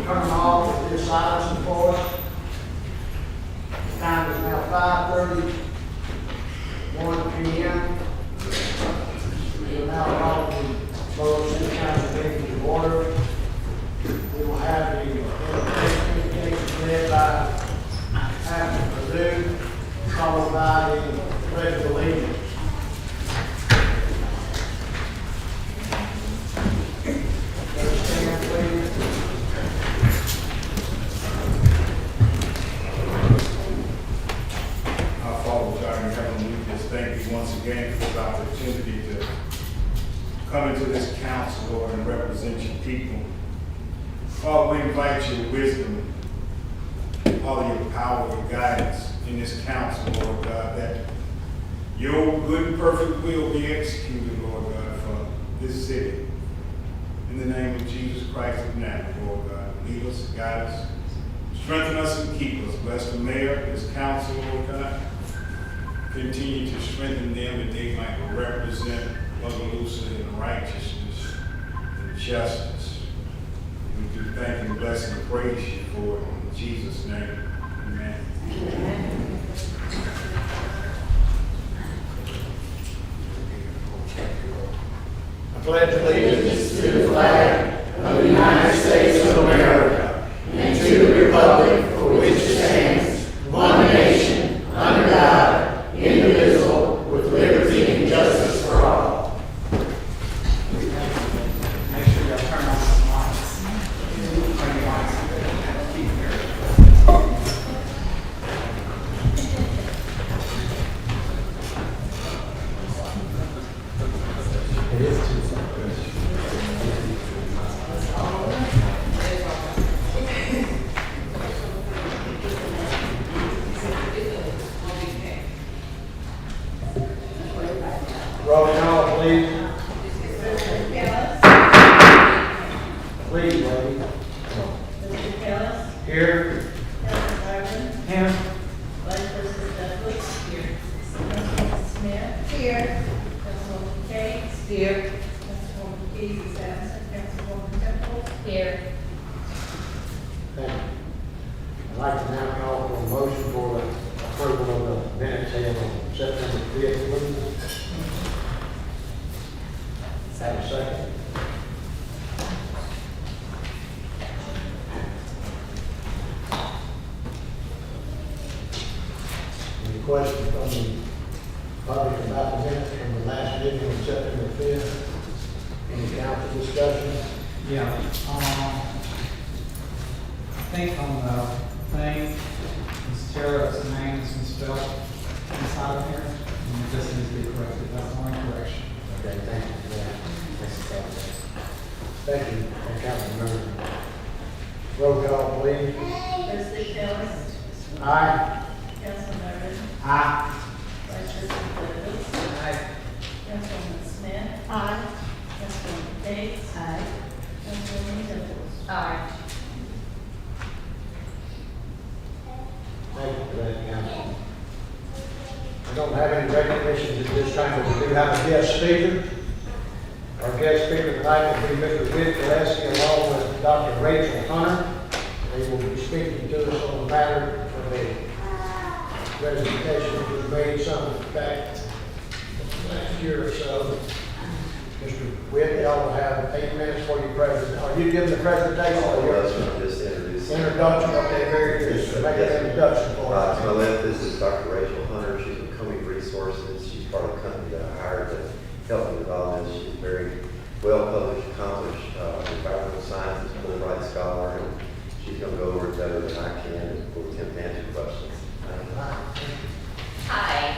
turn them off with this silence for us. The time is now 5:31 p.m. We will now call the Bogalusa County meeting to order. We will have the invocation led by Pastor Perdue, followed by the pledge of allegiance. Thank you once again for the opportunity to come into this council, Lord, and represent your people. Father, we invite your wisdom, all your power, your guidance in this council, Lord God, that your good and perfect will be executed, Lord God, for this city. In the name of Jesus Christ of Nazareth, Lord God, lead us, guide us, strengthen us, and keep us. Bless the mayor, this council, Lord God. Continue to strengthen them that they might represent Bogalusa in righteousness and justice. We do thank and bless and praise you for it in Jesus' name. Amen. Amen. I pledge allegiance to the flag of the United States of America and to the republic for which it stands, one nation, under God, indivisible, with liberty and justice for all. Make sure you turn on the lights. Turn the lights on. Keep here. It is too roll call, please. Please, lady. Mr. Kellis. Here. Councilman Marvin. Here. Vice President Douglas. Here. Councilman Smith. Here. Councilwoman Cates. Here. Councilwoman Keys is absent. Councilwoman Temple. Here. Thank you. I'd like to now call for a motion for the approval of the minutes held on September 5th, please. Have a second. Any questions from the public about the minutes from the last meeting on September 5th? Any council discussion? Yeah, I think on the thing, Ms. Tara's name is misspelled inside of here, and it just needs to be corrected. That's the only correction. Okay, thank you for that. Thank you, Councilman. Roll call, please. Mr. Kellis. Aye. Councilman Marvin. Aye. Vice President Douglas. Aye. Councilwoman Smith. Aye. Councilwoman Cates. Aye. Councilwoman Temple. Aye. Thank you for that, Council. I don't have any recognitions at this time, but we do have a guest speaker. Our guest speaker tonight will be Mr. Whit Gillespie along with Dr. Rachel Hunter. They will be speaking to us on the matter of the presentation that was made some back last year or so. Mr. Whit, y'all will have 8 minutes for your presentation. Are you giving the presentation? Or Just introduce. introduction? Okay, very good. So make an introduction for us. To my left, this is Dr. Rachel Hunter. She's with Comey Resources. She's part of the company that I hired to help me with all this. She's very well published, accomplished environmental scientist, Fulbright scholar, and she's going to go over it better than I can and we'll attempt to answer questions. Hi.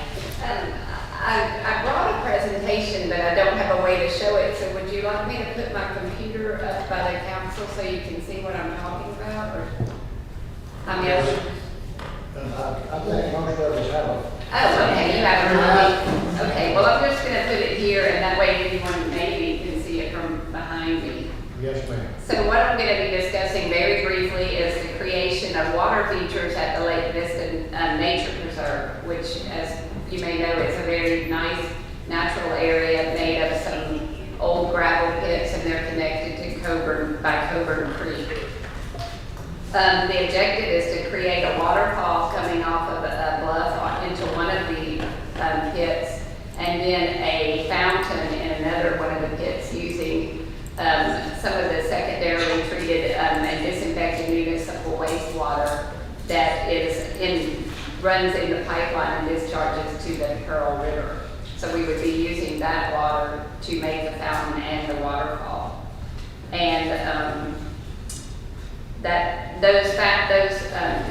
I brought a presentation, but I don't have a way to show it, so would you like me to put my computer up by the council so you can see what I'm talking about? Or I mean, I think most of us have a. oh, okay, you have it on. Okay, well, I'm just going to put it here, and that way anyone maybe can see it from behind me. Yes, ma'am. So what I'm going to be discussing very briefly is the creation of water features at the Lake Vista Nature Preserve, which, as you may know, is a very nice natural area made of some old gravel pits, and they're connected to Coburn by Coburn Creek. The objective is to create a waterfall coming off of a bluff into one of the pits, and then a fountain in another one of the pits using some of the secondarily treated and disinfected municipal wastewater that runs in the pipeline and discharges to the Pearl River. So we would be using that water to make the fountain and the waterfall. And those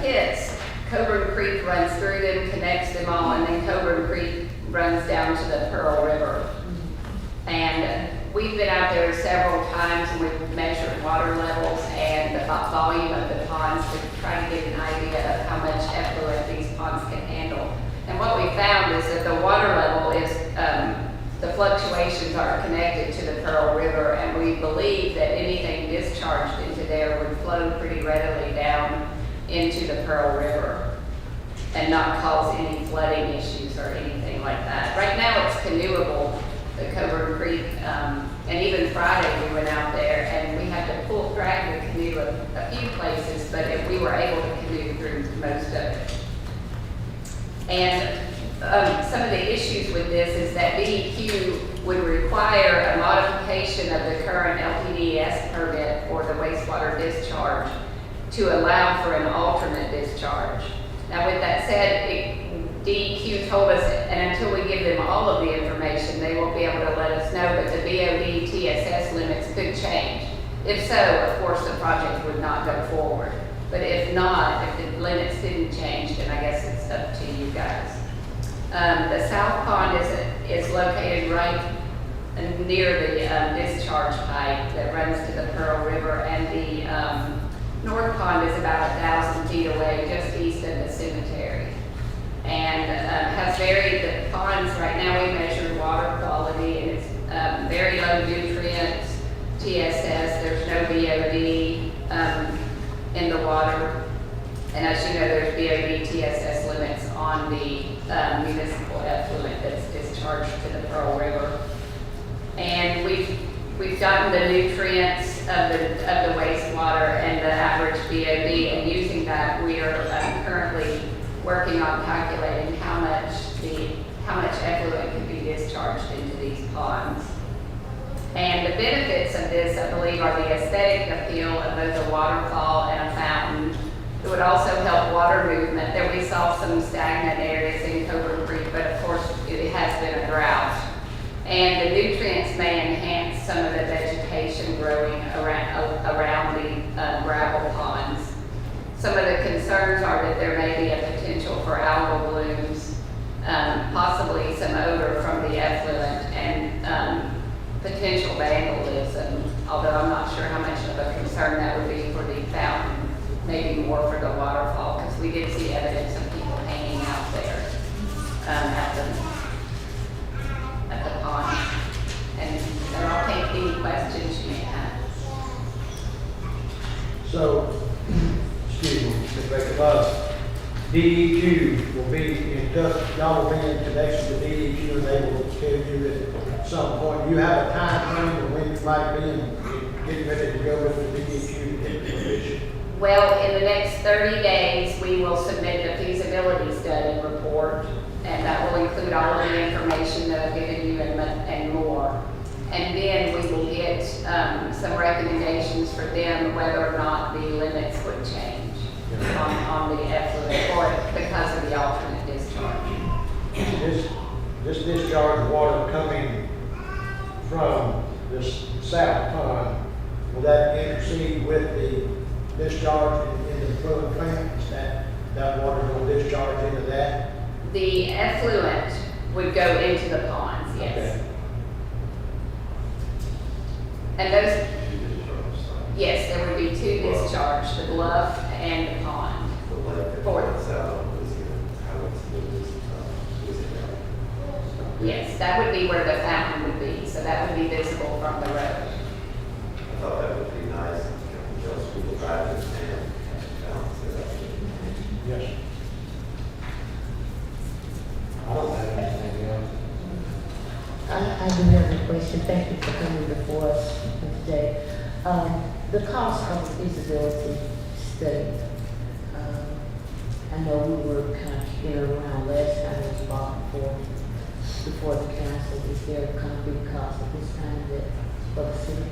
pits, Coburn Creek runs through them, connects them all, and then Coburn Creek runs down to the Pearl River. And we've been out there several times, and we've measured water levels and the volume of the ponds to try to get an idea of how much effluent these ponds can handle. And what we found is that the water level is, the fluctuations are connected to the Pearl River, and we believe that anything discharged into there would flow pretty readily down into the Pearl River and not cause any flooding issues or anything like that. Right now it's canoeable, the Coburn Creek, and even Friday we went out there and we had to drag the canoe a few places, but we were able to canoe through most of it. And some of the issues with this is that DEQ would require a modification of the current LPDS permit for the wastewater discharge to allow for an alternate discharge. Now with that said, DEQ told us, and until we give them all of the information, they won't be able to let us know, but the BOD TSS limits could change. If so, of course, the project would not go forward. But if not, if the limits didn't change, then I guess it's up to you guys. The south pond is located right near the discharge pipe that runs to the Pearl River, and the north pond is about 1,000 feet away, just east of the cemetery. And has the ponds, right now we measure water quality, and it's very low nutrients, TSS, there's no BOD in the water. And as you know, there's BOD TSS limits on the municipal effluent that's discharged to the Pearl River. And we've gotten the nutrients of the wastewater and the average BOD, and using that, we are currently working on calculating how much effluent can be discharged into these ponds. And the benefits of this, I believe, are the aesthetic appeal of both a waterfall and a fountain. It would also help water movement. There we saw some stagnant areas in Coburn Creek, but of course it has been a drought. And the nutrients may enhance some of the vegetation growing around the gravel ponds. Some of the concerns are that there may be a potential for algal blooms, possibly some odor from the effluent, and potential vandalism, although I'm not sure how much of a concern that would be for the fountain, maybe more for the waterfall, because we did see evidence of people hanging out there at the pond. And I'll take any questions you may have. So, excuse me, Mr. Baker, DEQ will be in touch, y'all will be in connection with DEQ, and they will tell you at some point. You have a time frame when you might be getting ready to go with the DEQ to get the permission? Well, in the next 30 days, we will submit the feasibility study report, and that will include all of the information that I've given you and more. And then we will get some recommendations for them whether or not the limits would change on the effluent or because of the alternate discharge. This discharge water coming from this south pond, will that intercede with the discharge in the effluent plant? Is that water will discharge into that? The effluent would go into the ponds, yes. Okay. And those, yes, there would be two discharge, the bluff and the pond. Yes, that would be where the fountain would be, so that would be visible from the road. I thought that would be nice, just people driving and balance it up. Yes. I don't have anything else. I do have a question. Thank you for coming before us today. The cost of the feasibility study. I know we were kind of kicking it around last time it was brought before the council. Is there a concrete cost at this time that for the city?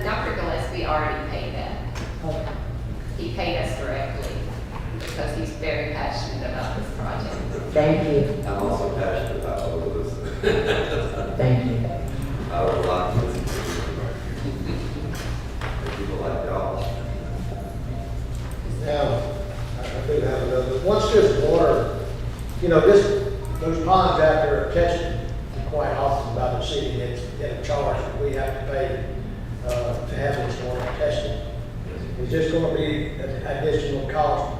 Dr. Gillespie already paid that. Okay. He paid us directly because he's very passionate about this project. Thank you. I'm also passionate about Bogalusa. Thank you. I would like to listen to people like y'all. Now, I do have another, once this water, you know, those ponds out there are tested quite often by the city, it's in a charge that we have to pay, to have this water tested. Is this gonna be an additional cost?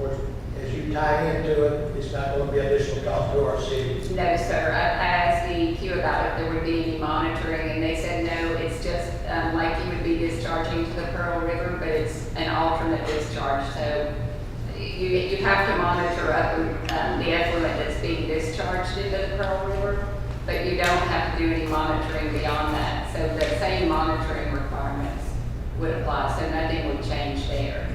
Or as you tie into it, it's not gonna be additional cost to our city? No, sir. I asked DEQ about if there would be any monitoring, and they said no. It's just like you would be discharging to the Pearl River, but it's an alternate discharge. So you have to monitor up the effluent that's being discharged into the Pearl River, but you don't have to do any monitoring beyond that. So the same monitoring requirements would apply. So nothing would change there.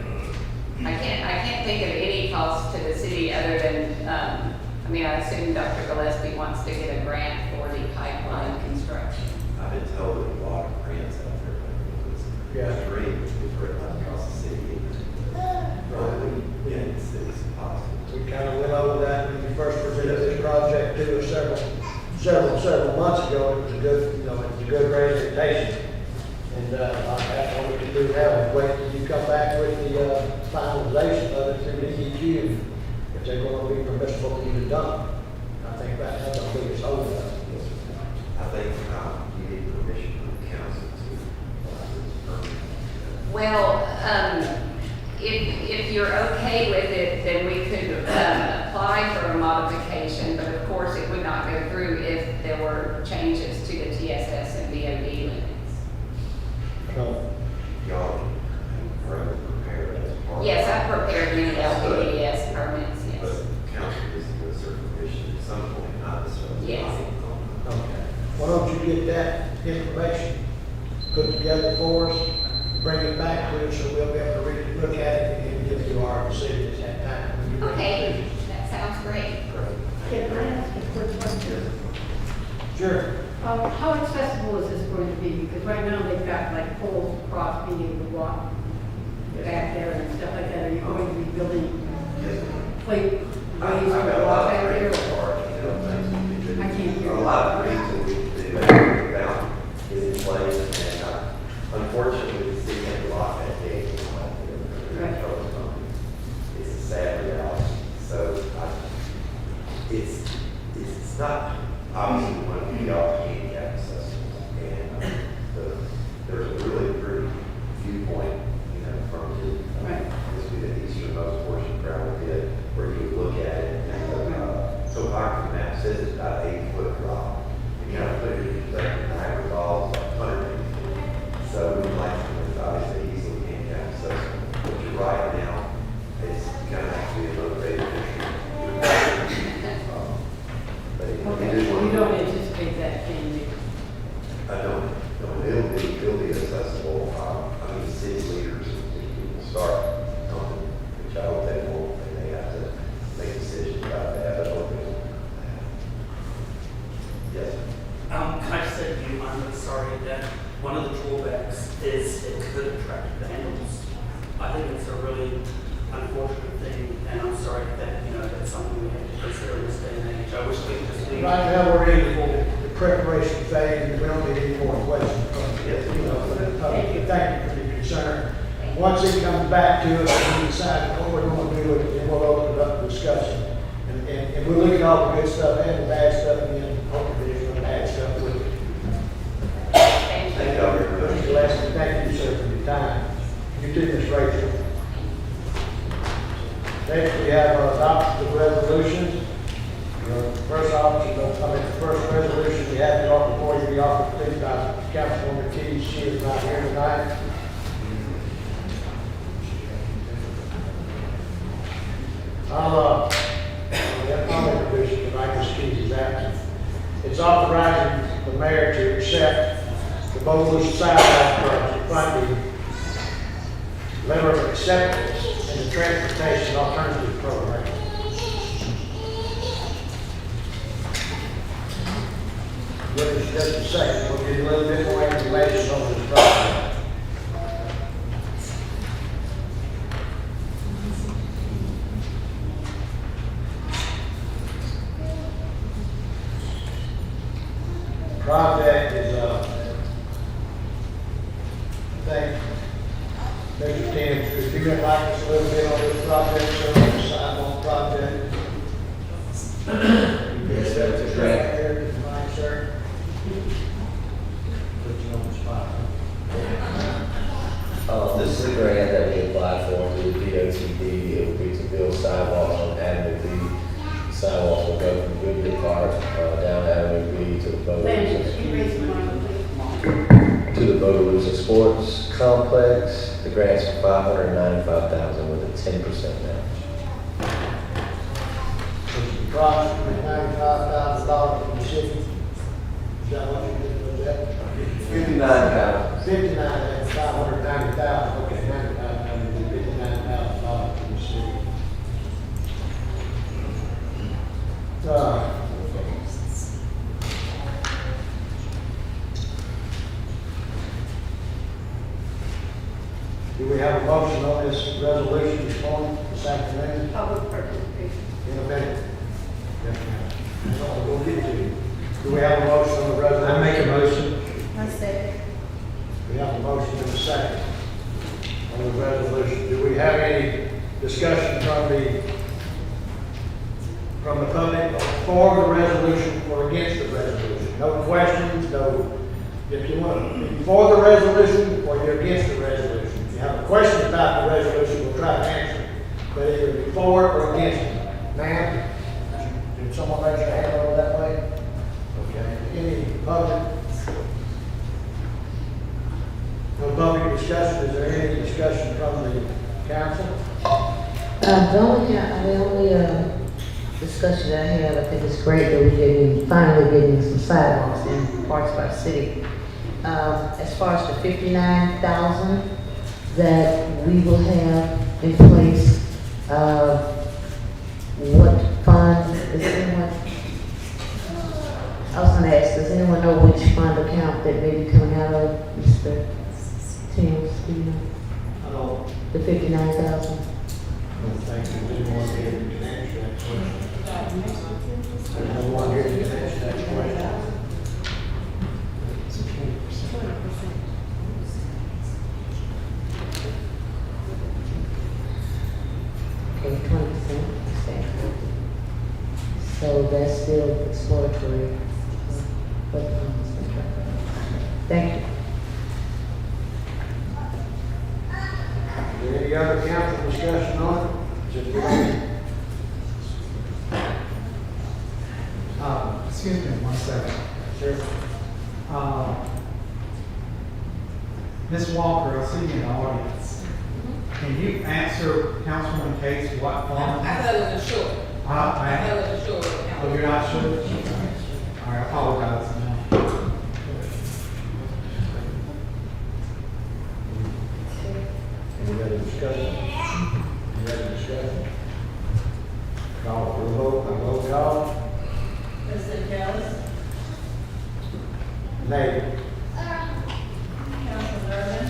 I can't think of any cost to the city other than, I assume Dr. Gillespie wants to get a grant for the pipeline construction. I've been told that a lot of grants out there, but it Yeah. was great, it was great across the city. Really, yeah, it's possible. We kind of went over that when we first presented this project to us several months ago. It was a good, it was a good presentation. And, that's what we can do now, is wait till you come back with the, finalization of it through DEQ, if they're gonna be permissible to use it done. I think that's the biggest hold up. I think you need permission from the council to. Well, if you're okay with it, then we could apply for a modification, but of course it would not go through if there were changes to the TSS and BOD limits. Y'all are prepared as part. Yes, I prepared many LPDS permits, But yes. council is to a certain permission at some point, not necessarily. Yes. Okay. Why don't you get that information put together for us, bring it back to us, so we'll be able to look at it and give you our decision at that time. when you make Okay, decisions. that sounds great. Can I ask a quick question? Sure. How accessible is this going to be? Because right now they've got like poles across being able to walk back there and stuff like that. Are you going to be building plate ways I've got to a walk lot back of there? great things. I can't hear. A lot of great things we do, found is in place, and unfortunately, the city had to lock that gate. Right. It's a sad reality. So it's not obviously we want to be all handicap accessible, and there's a really pretty viewpoint, from the Right. this would be the easternmost portion of gravel pit, where you look at it, and so our map says it's about 8-foot drop. And you kind of put it in perspective, Niagara Falls, like 100 feet. So we like to obviously easily handicap accessible. But you're right now, it's kind of actually a motivated issue. But Okay, it is so one you of don't the- anticipate that changing? I don't, no, it'll be accessible. The city leaders, if people start something, which I hope they won't, and they have to make decisions about that, but I hope they won't. Yes. Can I just say to you, I'm sorry that one of the drawbacks is it could attract vandals. I think it's a really unfortunate thing, and I'm sorry that, that's something we have to consider in this day and age. I wish we could just leave. Right now, we're in the preparation phase, and we don't need any more questions from you. Thank you for your concern. Once it comes back to us, we decide what we're going to do with it, and we'll open it up to discussion. And we'll look at all the good stuff and the bad stuff, and then hopefully there's some bad stuff with it. Thank Thank you. y'all very much. Mr. Lasky, thank you, sir, for your time. You too, Ms. Rachel. Next, we have adoption of resolutions. The first resolution we have to offer before you be offered to by Councilwoman Keys. She is not here tonight. I'll introduce it tonight, Ms. Keys is absent. It's authorizing the mayor to accept the Bogalusa sidewalk project funding letter of acceptance in the transportation alternative program. Give us just a second, we'll give you a little bit more information on this project. Project is, I think, Mr. Tim, could you enlighten us a little bit on this project, sir, on the sidewalk project? Yes, that's a grant. Here, if you mind, sir. Put you on the spot. This is a grant that we applied for through the DOTD. It would be to build sidewalks on Avenue B. Sidewalks will go from Goodyear Park down Avenue B to the Landon, Bogalusa, you raise the money, please. Sports Complex. The grant's for $595,000 with a 10% match. It's approximately $95,000 from the city. Is that what you did with that? 59,000. 590,000, okay, 95,000, $59,000 from the city. Do we have a motion on this resolution this morning, this afternoon? Public participation. In a minute. Yes, ma'am. That's all we'll get to. Do we have a motion on the resolution? I make a motion. I second. We have a motion and a second on the resolution. Do we have any discussion from the public for the resolution or against the resolution? No questions, no, if you want, if you're for the resolution or you're against the resolution. If you have a question about the resolution, we'll try to answer it. But either you're for it or against it. Ma'am, did someone raise their hand over that way? Okay. Any public? No public discussion. Is there any discussion from the council? The only discussion that I have, I think it's great that we're finally getting some sidewalks in parts of our city. As far as the 59,000 that we will have in place, what fund, does anyone, I was gonna ask, does anyone know which fund account that may be coming out of, Mr. Timms, do you know? I don't The 59,000? think there's anyone here who can answer that question. There's no one here who can answer that question. Okay, 20%. So that's still exploratory. But, thank you. Is there any other council discussion on it? Just give me. Excuse me one second. Sure. Ms. Walker, I see you in the audience. Can you answer Councilwoman Cates what fund? I thought it was a short. I thought I it was a short. Oh, you're not sure? All right, I apologize. Any other discussion? Any other discussion? Call for a vote, a roll call. President Dallas? Nay. Councilman Irvin?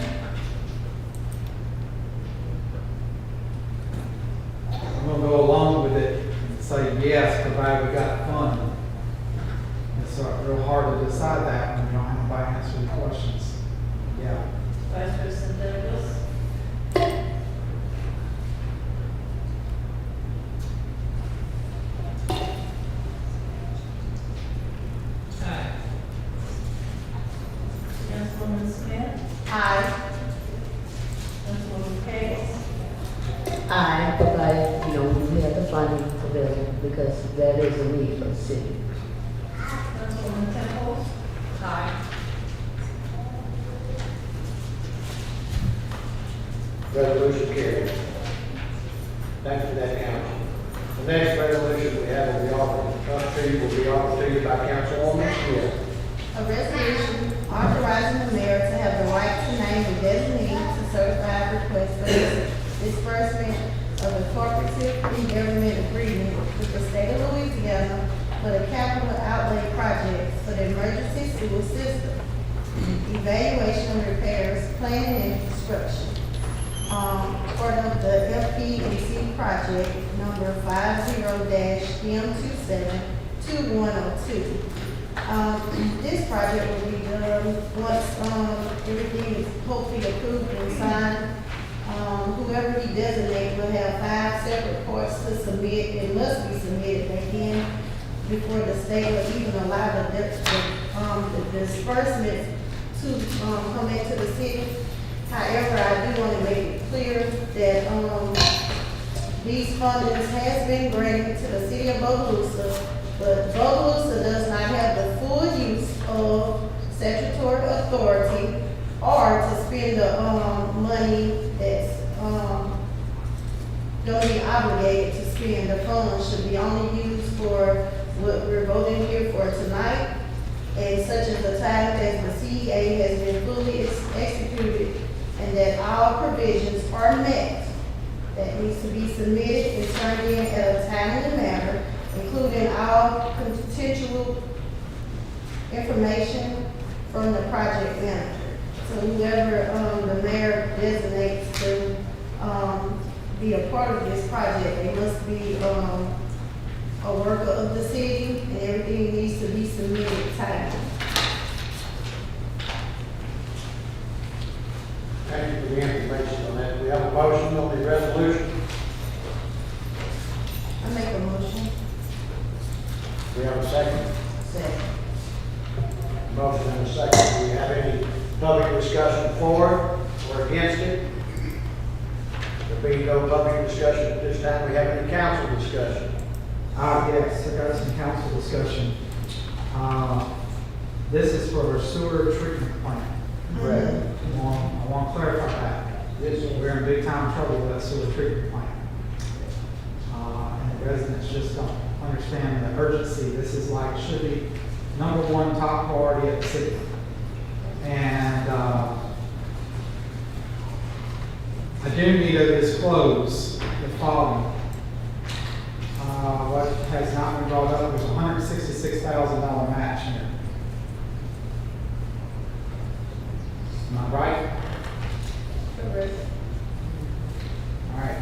I'm gonna go along with it and say yes, provided we got the fund. It's real hard to decide that when we don't have anybody answer the questions. Yeah. Vice President Douglas? Aye. Councilwoman Smith? Aye. Councilwoman Cates? I provide, we have the funding available because that is a need for the city. Councilwoman Temple? Aye. Resolution carried. Thank you for that, council. The next resolution we have will be offered to you by Councilwoman Smith. A resolution authorizing the mayor to have the right to name a designee to certify requests for the cooperative in-government agreement with the state of Louisiana for the capital outlay projects for the emergency sewer system, evaluation of repairs, planning and construction. Part of the FP&C project number 50-M272102. This project will be done once, everything is hopefully approved and signed. Whoever he designates will have 5 separate parts to submit. It must be submitted again before the state will even allow the disbursement to, come into the city. However, I do want to make it clear that, these fundings has been granted to the city of Bogalusa, but Bogalusa does not have the full use of statutory authority or to spend the, money that's, don't be obligated to spend. The funds should be only used for what we're voting here for tonight, and such as the time as the CEA has been fully executed, and that all provisions are met that needs to be submitted and turned in at a timely manner, including all potential information from the project manager. So whoever, the mayor designates to, be a part of this project, they must be, a worker of the city, and everything needs to be submitted timely. Thank you for the information on that. We have a motion on the resolution. I make a motion. We have a second. Second. Motion and a second. Do we have any public discussion for it or against it? There being no public discussion at this time, we have any council discussion? Yes, I got some council discussion. This is for a sewer treatment plant. Correct. I want to clarify that. We're in big time trouble with that sewer treatment plant. And the residents just don't understand the urgency. This is like, should be number one top priority at the city. And, I do need to disclose the following. What has not been brought up, there's a $166,000 match here. Am I right? Correct. All right.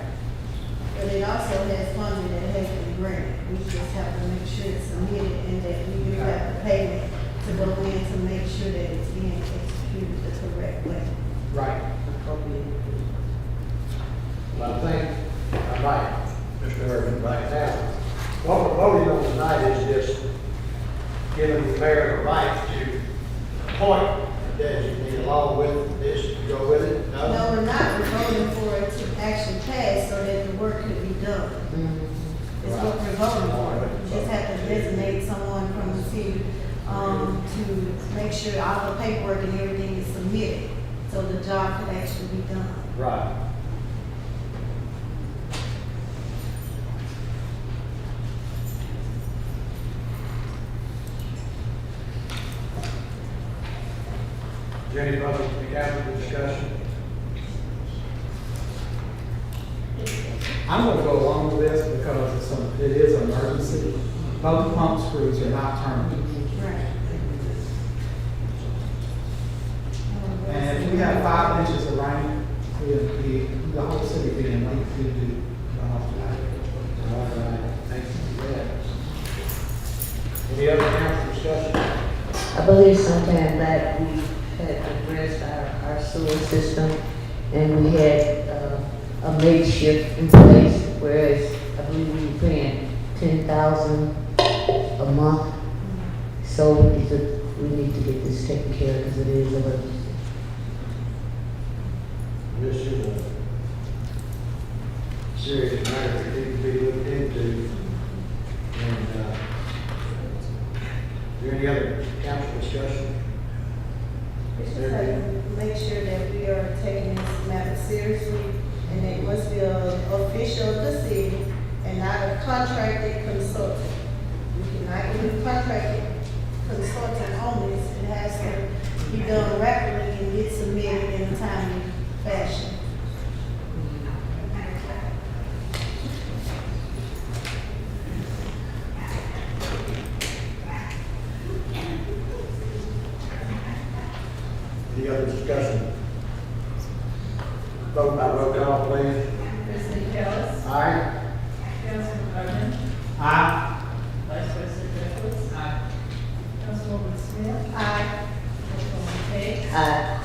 But it also has funding that has to be granted. We just have to make sure it's submitted and that we do have the payment to go in to make sure that it's being executed the correct way. Right. Well, I think, I'm right, Mr. Irvin, right now. What we're voting on tonight is just giving the mayor the right to appoint a designee along with this, to go with it? No, we're not. We're voting for it to actually pass so that the work could be done. It's what we're voting for. We just have to designate someone from the city, to make sure all the paperwork and everything is submitted, so the job could actually be done. Right. Is there any public council discussion? I'm gonna go along with this because it is an emergency. Both pump screws are not turning. Right. And if we have 5 inches of rain, the whole city being linked to do. All right, thank you for that. Any other council discussion? I believe sometime back we had addressed our sewer system, and we had a makeshift in place, whereas I believe we were paying $10,000 a month. So we need to get this taken care of because it is an emergency. This is a serious matter that needs to be looked into. And, is there any other council discussion? We just have to make sure that we are taking this matter seriously, and it must be an official of the city and not a contracted consultant. We cannot use contracted consultant on this. It has to be done rapidly and get submitted in a timely fashion. discussion. Vote by roll call, please. President Kellis. Aye. Councilman Bowman. Aye. Vice President Nichols. Aye. Councilwoman Smith. Aye. Councilwoman Hicks. Aye.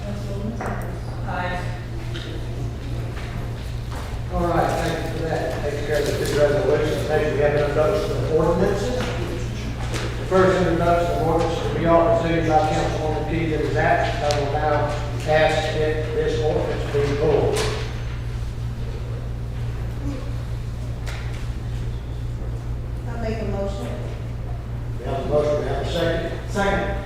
Councilwoman Thomas. Aye. All right, thank you for that. Takes care of the two resolutions. Next, we have introduction of ordinances. The first introduction of ordinance to be offered to by Councilwoman Keegan is absent. I will now ask if this ordinance be pulled. I'll make a motion. We have a motion, we have a second. Second.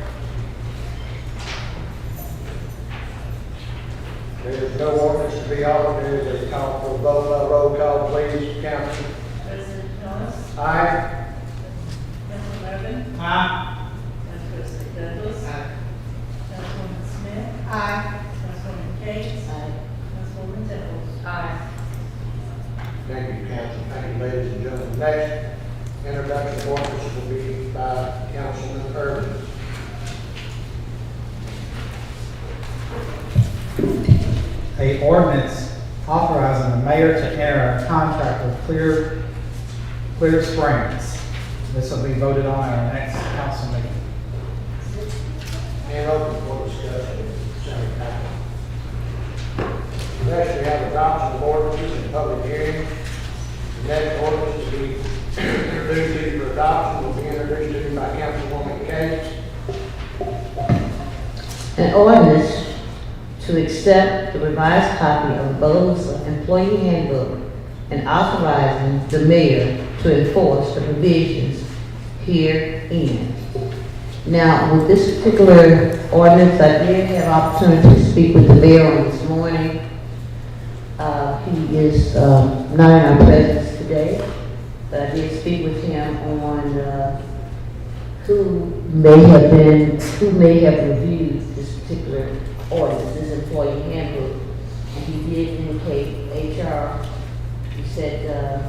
There is no ordinance to be offered. There is a call for a vote by roll call, please, council. President Kellis. Aye. Councilman Bowman. Aye. Vice President Douglas. Councilwoman Smith. Aye. Councilwoman Hicks. Aye. Councilwoman Nichols. Aye. Thank you, council. Thank you, ladies and gentlemen. Next, introduction of ordinance will be by Councilman Irvin. A ordinance authorizing the mayor to enter a contract with Clear Springs. This will be voted on at our next council meeting. And open for discussion. Senator Patton. Next, we have adoption of ordinances in public hearing. The next ordinance to be introduced to you for adoption will be introduced to you by Councilwoman Cates. An ordinance to accept the revised copy of the Bogalusa Employee Handbook and authorizing the mayor to enforce the provisions herein. Now, with this particular ordinance, I did have opportunity to speak with the mayor on this morning. He is not in our presence today, but I did speak with him on who may have reviewed this particular ordinance, this employee handbook. And he did indicate HR, he said the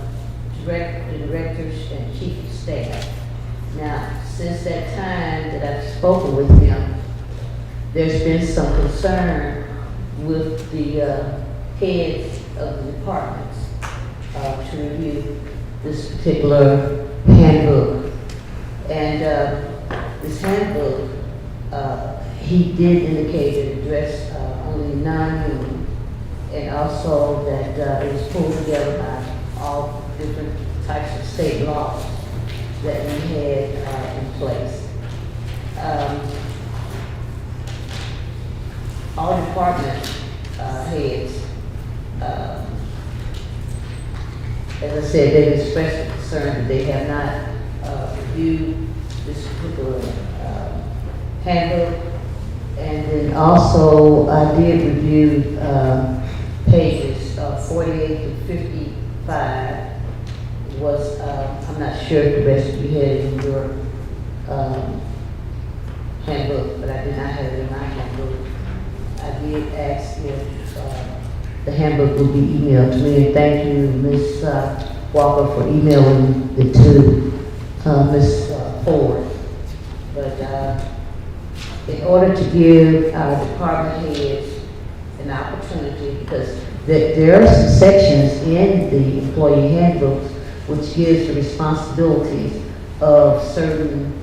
directors and chief of staff. Now, since that time that I've spoken with him, there's been some concern with the heads of the departments to review this particular handbook. And this handbook, he did indicate it addressed only non-union, and also that it was pulled together by all different types of state laws that we had in place. All department heads, as I said, they expressed concern that they have not reviewed this particular handbook. And then also, I did review pages 48 to 55 was, I'm not sure if the rest of you had it in your handbook, but I did not have it in my handbook. I did ask if the handbook would be emailed to me, and thank you, Ms. Walker, for emailing it to Ms. Ford. But in order to give our department heads an opportunity, because there are some sections in the employee handbooks which gives the responsibilities of certain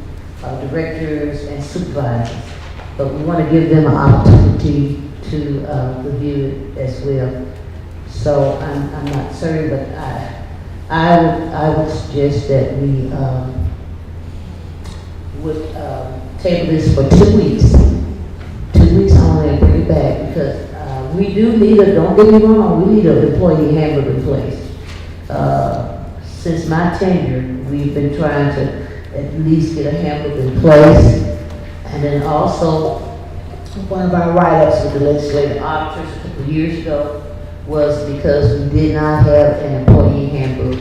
directors and supervisors. But we want to give them an opportunity to review it as well. So I'm not certain, but I would suggest that we would table this for 2 weeks. 2 weeks only, and bring it back, because we do need don't get me wrong, we need an employee handbook in place. Since my tenure, we've been trying to at least get a handbook in place. And then also, one of our write-ups with the legislative auditors a couple of years ago was because we did not have an employee handbook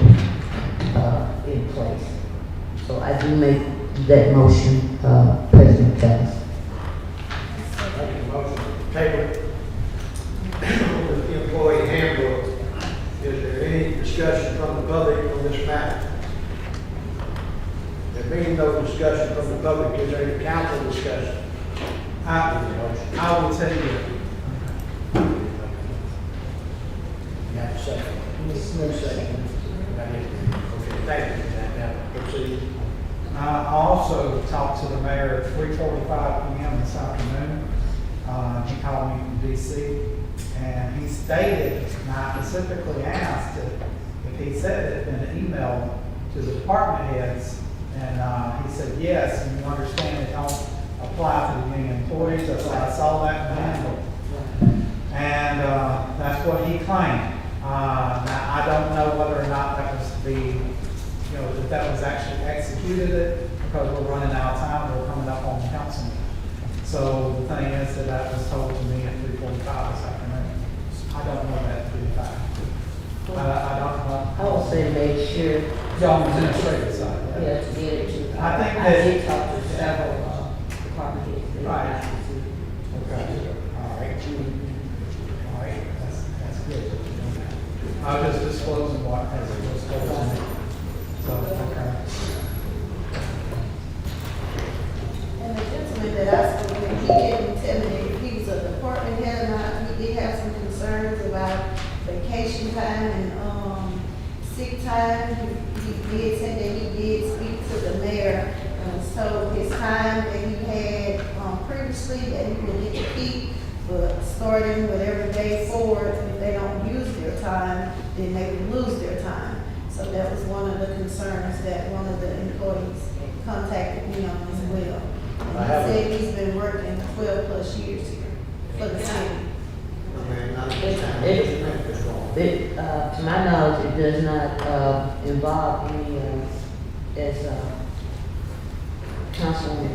in place. So I do make that motion, President Kelly. Make a motion to table with the employee handbook. Is there any discussion from the public on this matter? There being no discussion from the public, is there any council discussion? I will tell you. You have a second. Ms. Smith, second. Okay, thank you. Now, proceed. I also talked to the mayor at 3:45 PM this afternoon. He called me from DC, and he stated, and I specifically asked if he said it in an email to the department heads, and he said yes, and you understand it don't apply to the union employees. I saw that in the handbook. And that's what he claimed. Now, I don't know whether or not that was if that was actually executed, because we're running out of time, we're coming up on council meeting. So the thing is that was told to me at 3:45 this afternoon. I don't know that to be a fact. I don't know. I will say make sure. It's on the administrative side. Yeah, to get it to. I think I that- did talk to several department heads. They Right. asked me to. Okay, all right. All right, that's good. I was just disclosing what has was told to me. So, okay. And the gentleman that I spoke with, he didn't tell me if he was a department head or not. He did have some concerns about vacation time and, sick time. He did say that he did speak to the mayor, so his time that he had, previously that he would need to keep, but starting with every day forward, if they don't use their time, then they would lose their time. So that was one of the concerns that one of the employees contacted me on as well. I And have he a- said he's been working 12+ years here for the city. To my knowledge, it does not involve any, as Councilman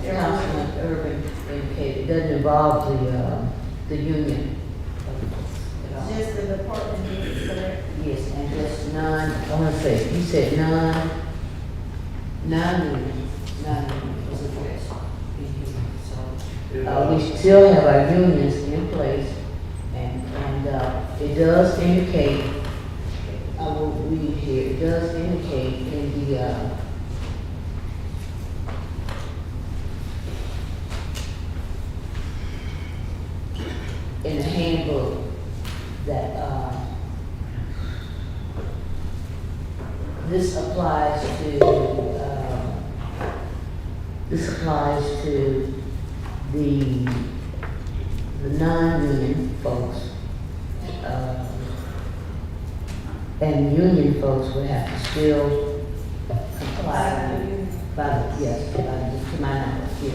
Urban indicated, it doesn't involve the union. at all. Just the department heads, correct? Yes, and just I want to say, you said non-union was addressed in here. So, we still have our unions in place, and it does indicate, I will read here, it does indicate in the, in the handbook that, this applies to the non-union folks. And union folks would have to still comply to my knowledge, yes.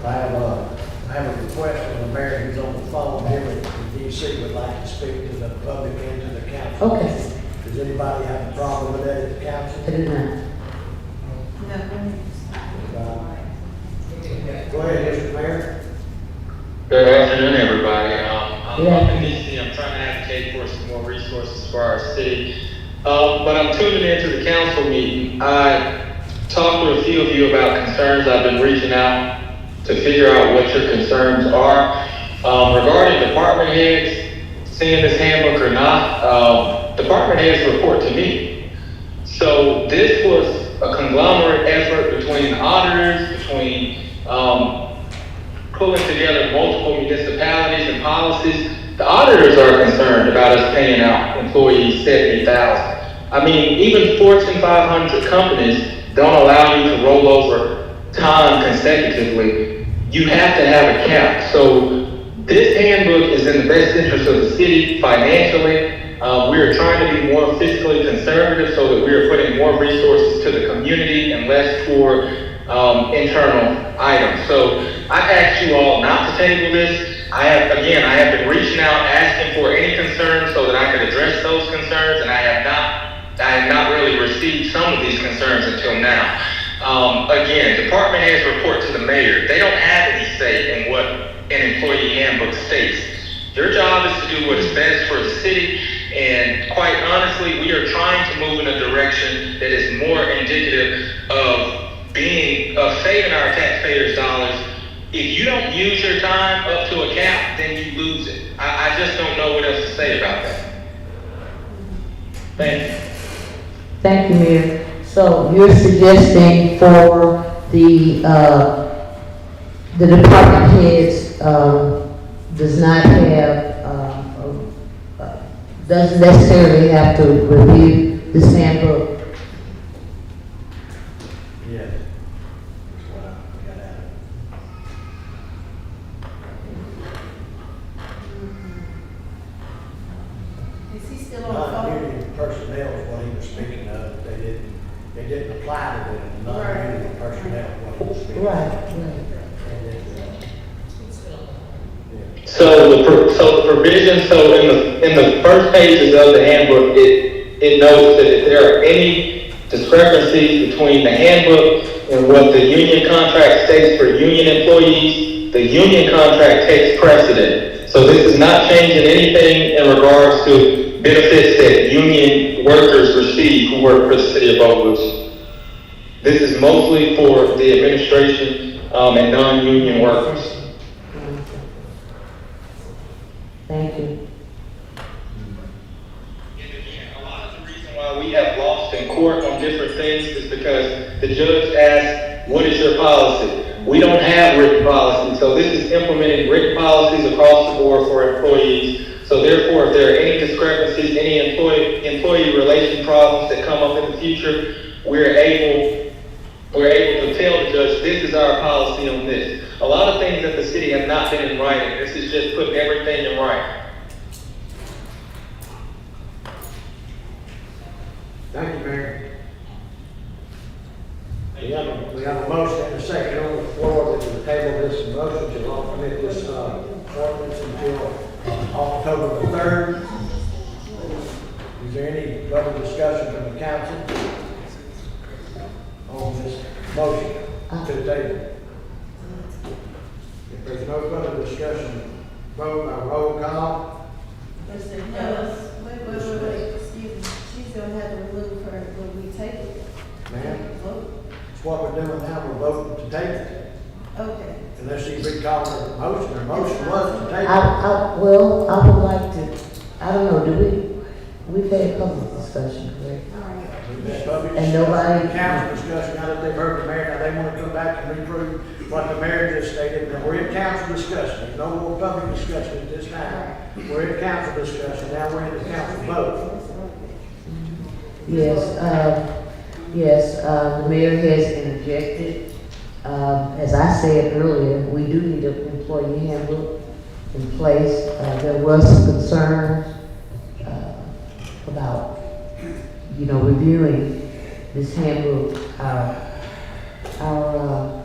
I have a request from the mayor who's on the phone here in DC would like to speak to the public and to the council. Okay. Does anybody have a problem with that at the council? I do not. Go ahead, Mr. Mayor. Good afternoon, everybody. I'm Yeah. up in DC. I'm trying to advocate for some more resources for our city. But I'm tuning into the council meeting. I talked to a few of you about concerns. I've been reaching out to figure out what your concerns are. Regarding department heads, seeing this handbook or not, department heads report to me. So this was a conglomerate effort between auditors, between pulling together multiple municipalities and policies. The auditors are concerned about us paying out employees $70,000. I mean, even Fortune 500 companies don't allow you to roll over time consecutively. You have to have a cap. So this handbook is in the best interest of the city financially. We are trying to be more fiscally conservative so that we are putting more resources to the community and less for internal items. So I asked you all not to table this. I have been reaching out, asking for any concerns so that I could address those concerns, and I have not really received some of these concerns until now. Again, department heads report to the mayor. They don't have any say in what an employee handbook states. Your job is to do what is best for the city, and quite honestly, we are trying to move in a direction that is more indicative of saving our taxpayers' dollars. If you don't use your time up to a cap, then you lose it. I just don't know what else to say about that. Thank you. Thank you, Mayor. So you're suggesting for the the department heads, does not have, doesn't necessarily have to review this handbook. Yes. That's what I got out of it. Is he still on the phone? Non-union personnel is what he was speaking of. They didn't apply to it. Non-union personnel is what he was speaking of. Right. So the provision, so in the first pages of the handbook, it notes that if there are any discrepancies between the handbook and what the union contract states for union employees, the union contract takes precedent. So this is not changing anything in regards to benefits that union workers receive who work for the city of Bogalusa. This is mostly for the administration and non-union workers. Thank you. A lot of the reason why we have lost in court on different things is because the judge asked, what is your policy? We don't have written policy, so this is implementing written policies across the board for employees. So therefore, if there are any discrepancies, any employee relation problems that come up in the future, we're able to tell the judge, this is our policy on this. A lot of things that the city have not been in writing. This is just putting everything in writing. Thank you, Mayor. We have a motion and a second on the floor that will table this motion to implement this ordinance until October the 3rd. Is there any further discussion from the council on this motion to the table? If there's no further discussion, vote by roll call. Mr. No, Ellis. wait, excuse me, she's gonna have to remove her when we take it. Ma'am, Vote. it's what we're doing now, we're voting to table it. Okay. Unless she recalled her motion was to table. Well, I would like to, I don't know, we've had a couple of discussions, right? And nobody- Council discussion, now that they've heard the mayor, now they want to come back and reprove what the mayor just stated. Now, we're in council discussion, there's no more public discussion at this time. We're in council discussion, now we're in the council vote. The mayor has interjected. As I said earlier, we do need an employee handbook in place. There was some concern, about, reviewing this handbook. Our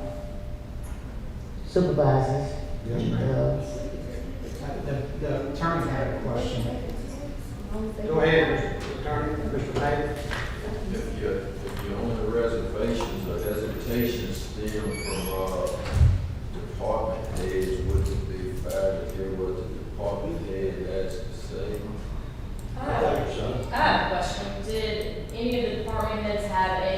supervisors, The attorney had a question. Go ahead, Mr. Attorney, Mr. Mayor. If your only reservations or hesitations stem from, department heads, would it be fair to hear what the department head has to say? I think so. I have a question. Did any of the department heads have a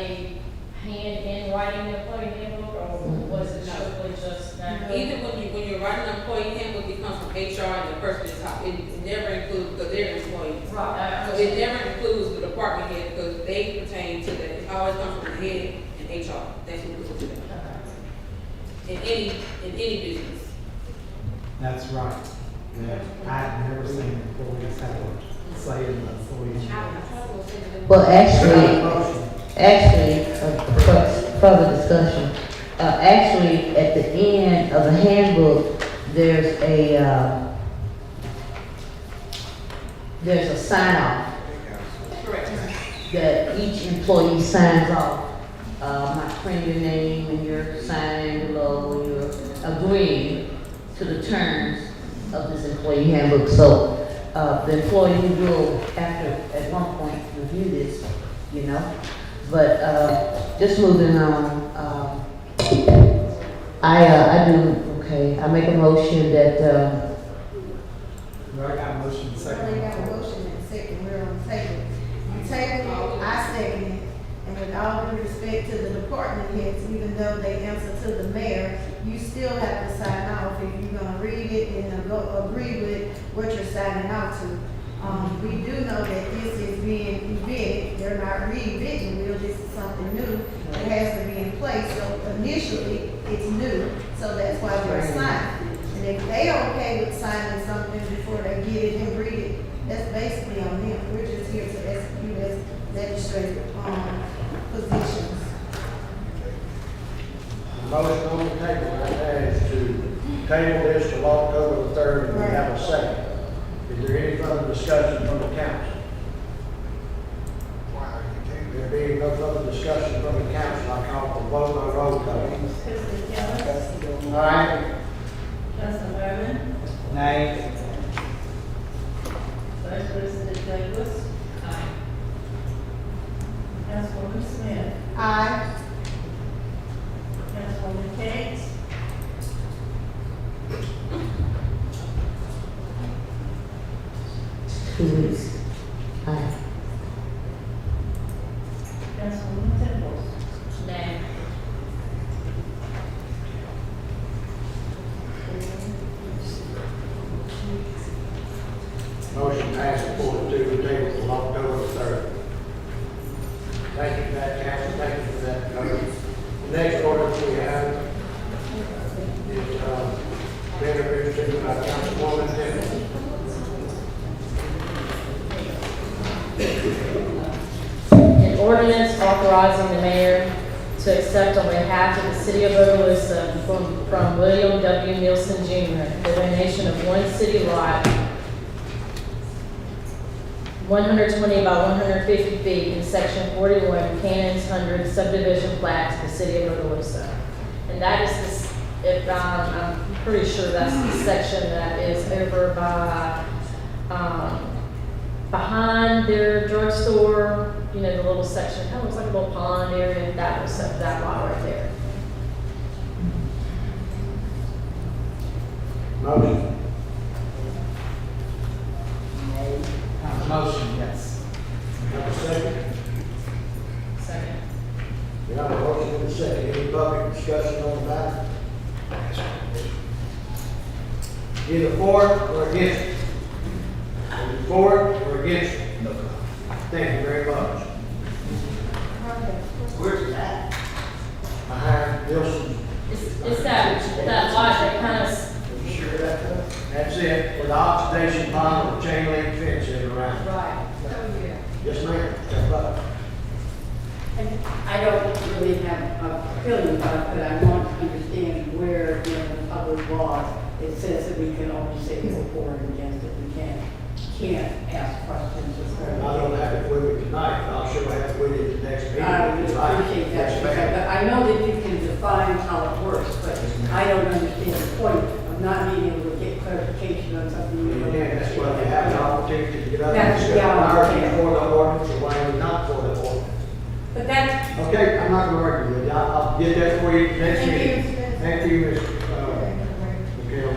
hand in writing the employee handbook, or was it strictly just that? Even when you're writing an employee handbook, it comes from HR and the person is top. It never includes, because they're employees. Right. So it never includes the department head, because they pertain to that. It always comes from the head and HR. That's who goes to them. In any business. That's right. I've never seen employees have a say in the employees. well, further discussion. Actually, at the end of the handbook, there's a sign off Correct. that each employee signs off. Might print your name and you're signing below, and you're agreeing to the terms of this employee handbook. So, the employee will have to, at one point, review this, But, just moving on, I make a motion that, We already got a motion They second. got a motion and a second, we're on the table. You table it, I second it, and with all due respect to the department heads, even though they answer to the mayor, you still have to sign off if you're gonna read it and agree with what you're signing off to. We do know that this is being vetted, they're not revisiting, this is something new, it has to be in place, so initially, it's new. So that's why they're signing. And if they are okay with signing something before they get it and read it, that's basically on them. We're just here to execute as legislative, positions. The motion on the table right there is to table this till October the 3rd, and we have a second. Is there any further discussion from the council? There being no further discussion from the council, I call for vote on roll call. President Ellis, Aye. Councilman Mervin, Nay. Vice President Douglas. Aye. Councilwoman Smith, Aye. Councilwoman Cates, 2 weeks. Aye. Councilwoman Temples, Nay. Motion passes 4-2 to table till October the 3rd. Thank you for that, council. Thank you for that. The next ordinance we have is, being introduced by Councilwoman Templeton. An ordinance authorizing the mayor to accept on behalf of the city of Bogalusa from William W. Nielsen Jr. the donation of one city lot, 120 by 150 feet in section 41, Cannons 100 subdivision plat to the city of Bogalusa. And that is this, if I'm pretty sure that's the section that is over by, behind their drugstore, you know, the little section, kind of looks like a little pond area, that was that lot right there. Motion. Motion, yes. Have a second? Second. We have a motion and a second. Any public discussion on the matter? Either for it or against it? Either for it or against it? No. Thank you very much. Where's that? Behind Wilson. It's that lot that kind of, You sure that's it, with the oxidation pond with chain link fence in around. right. Yes, ma'am. Step up. I don't really have a feeling about it, but I want to understand where in the public laws it says that we can only say for and against it. We can't ask questions or I don't have it with me tonight, but I'll sure have it with you at the next meeting. I would appreciate Yes, that, ma'am. but I know that you can define how it works, but I don't understand the point of not being able to get clarification on something. you don't Again, that's why understand. they have an opportunity to get up and That's- discuss yeah, why are we yeah. for the ordinance or why are we not for the ordinance. But that's, Okay, I'm not gonna argue with you, I'll get that for you next Thank you. meeting. Thank you, Ms. Mikhail,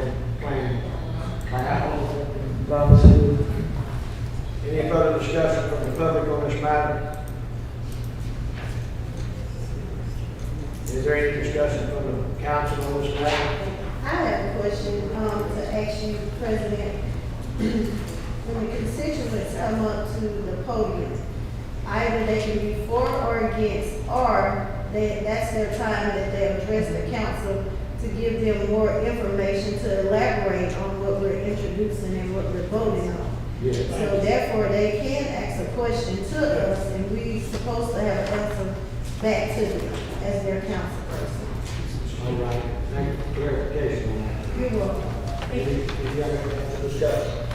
Any further discussion from the public on this matter? Is there any discussion from the council on this matter? I have a question, to ask you, President. When the constituents come up to the podium, either they can be for or against, or that's their time that they address the council to give them more information to elaborate on what we're introducing and what we're voting on. Yes. So therefore, they can ask a question to us, and we're supposed to have an answer back to them as their council person. All right, thank you for clarification on that. You're welcome. Any other discussion?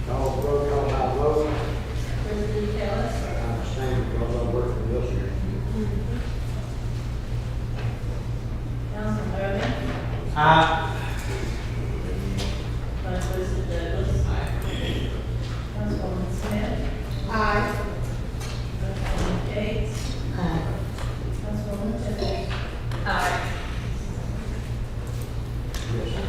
Call, roll call by vote. President Ellis, I understand because I work for this year. Councilman Mervin, Aye. Vice President Douglas. Councilwoman Smith, Aye. Councilwoman Cates, Aye. Councilwoman Temples, Aye. Yes, sir.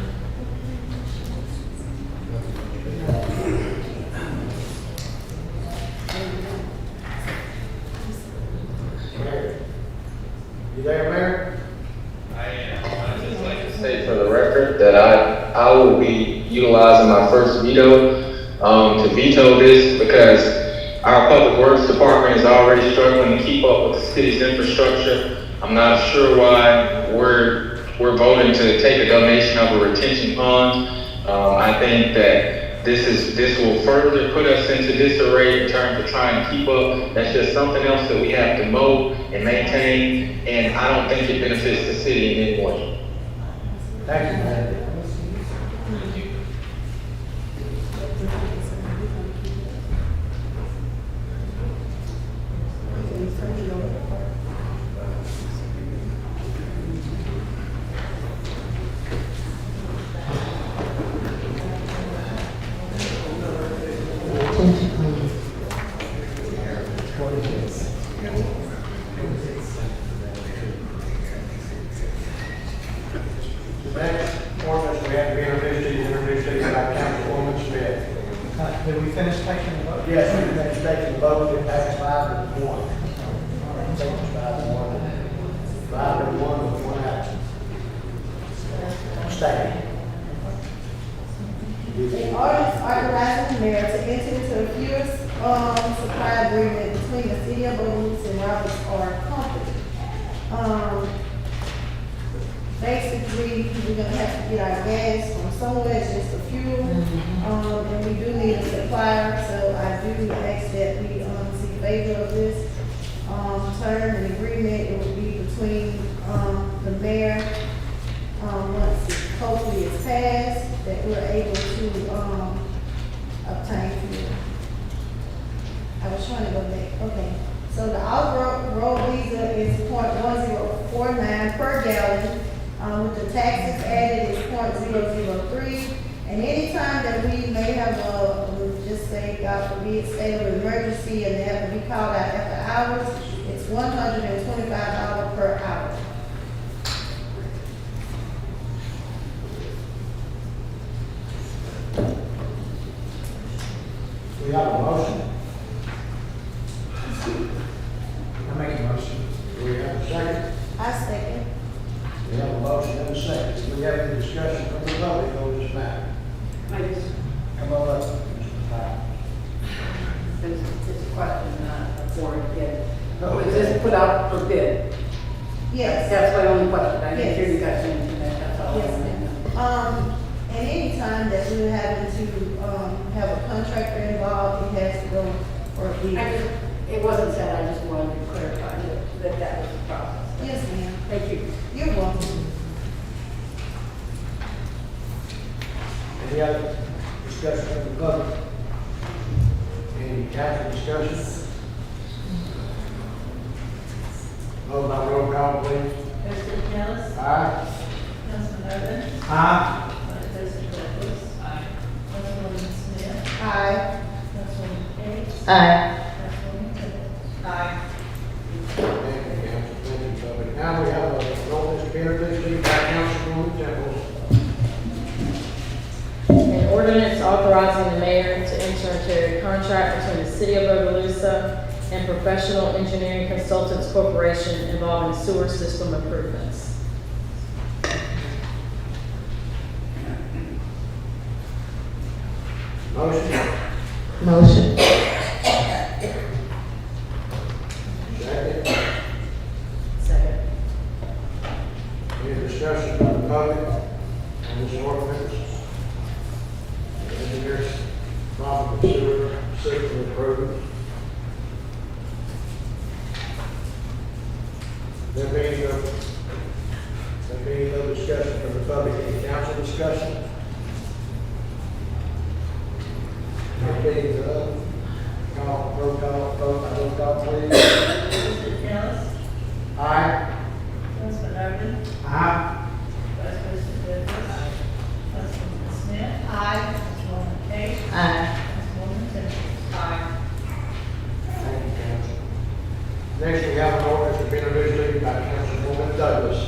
Mayor. You there, Mayor? I am. I'd just like to say for the record that I will be utilizing my first veto to veto this because our public works department is already struggling to keep up with the city's infrastructure. I'm not sure why we're voting to take a donation of a retention fund. I think that this will further put us into disarray in terms of trying to keep up. That's just something else that we have to mow and maintain, and I don't think it benefits the city in any way. Thank you, man. Retention plan. The next ordinance we have to be introduced to by Councilwoman Smith. Did we finish taking the vote? Yes, we can take the vote, it passes 5-1. Takes 5-1. 5-1 with one absence. Abstain. An ordinance authorizing the mayor to enter into a fuel supply agreement between the city of Bogalusa and Roberts R. Company. Basically, we're gonna have to get our gas from somewhere, it's just a fuel. And we do need a supplier, so I do ask that we, see favor of this, term and agreement. It will be between, the mayor, once it hopefully is passed, that we're able to, obtain fuel. I was trying to go back, okay. So the off-road diesel is 0.1049 per gallon, with the taxes added is 0.003. And anytime that we may have just say, God forbid, state of emergency and they have to be called out after hours, it's $125 per hour. We have a motion. I make a motion. We have a second. I second. We have a motion and a second. Do we have any discussion from the public on this matter? I just, Come on up, Mr. Powell. it's a question, not for it yet. No. Was this put out for bid? Yes. That's my only question. I didn't hear Yes. you guys mention that, that's all. Yes, ma'am. And any time that we're having to, have a contractor involved, it has to go for a bid. It wasn't said, I just wanted to clarify that was the process. Yes, ma'am. Thank you. You're welcome. Any other discussion from the public? Any council discussion? Vote by roll call, please. President Ellis? Aye. Councilman Urban? Aye. Vice President Douglas? Aye. Councilwoman Smith? Aye. Councilwoman Cates? Aye. Councilwoman Tippett? Aye. Thank you, council. Thank you, public. Now we have a ordinance to be introduced by Councilwoman Temples. An ordinance authorizing the mayor to enter into a contract between the city of Bogalusa and Professional Engineering Consultants Corporation involving sewer system improvements. Motion. Motion. Second. Second. Any discussion from the public on this ordinance? Engineers, problem with sewer system improvement. There being no discussion from the public, any council discussion? There being none, roll call, vote by roll call, please. President Ellis? Aye. Councilman Urban? Aye. Vice President Douglas? Aye. Councilwoman Smith? Aye. Councilwoman Cates? Aye. Councilwoman Tippett? Aye. Thank you, council. Next, we have an ordinance to be introduced by Councilwoman Douglas.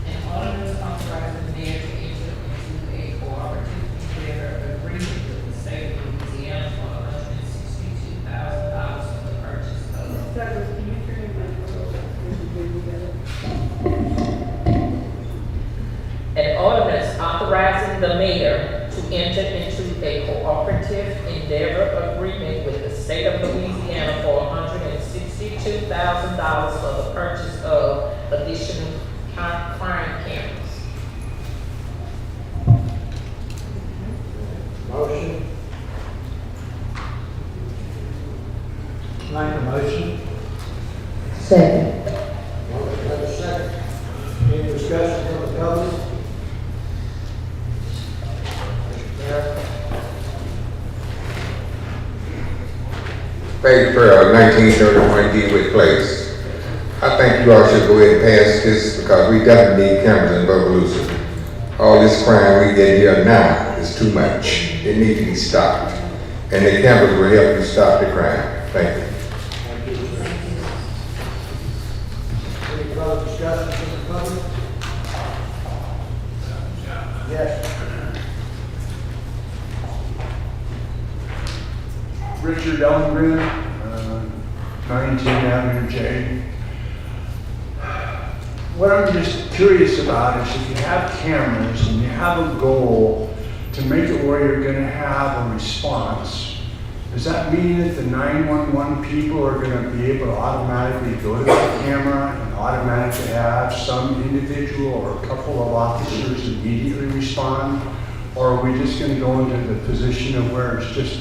An ordinance authorizing the mayor to enter into a cooperative endeavor agreement with the state of Louisiana for $162,000 for the purchase of. Douglas, can you turn your microphone? An ordinance authorizing the mayor to enter into a cooperative endeavor agreement with the state of Louisiana for $162,000 for the purchase of additional crime cameras. Motion? Make a motion. Second. Motion have a second. Any discussion from the public? Mr. Mayor? Page for 1931 Dewitt Place. I think you all should go ahead and pass this because we definitely need cameras in Bogalusa. All this crime we get here now is too much. It needs to be stopped. And the cameras will help you stop the crime. Thank you. Any further discussion from the public? Yes. Richard Elmgren, 19 Avenue J. What I'm just curious about is if you have cameras and you have a goal to make it where you're going to have a response, does that mean that the 911 people are going to be able to automatically go to the camera and automatically have some individual or a couple of officers immediately respond? Or are we just going to go into the position of where it's just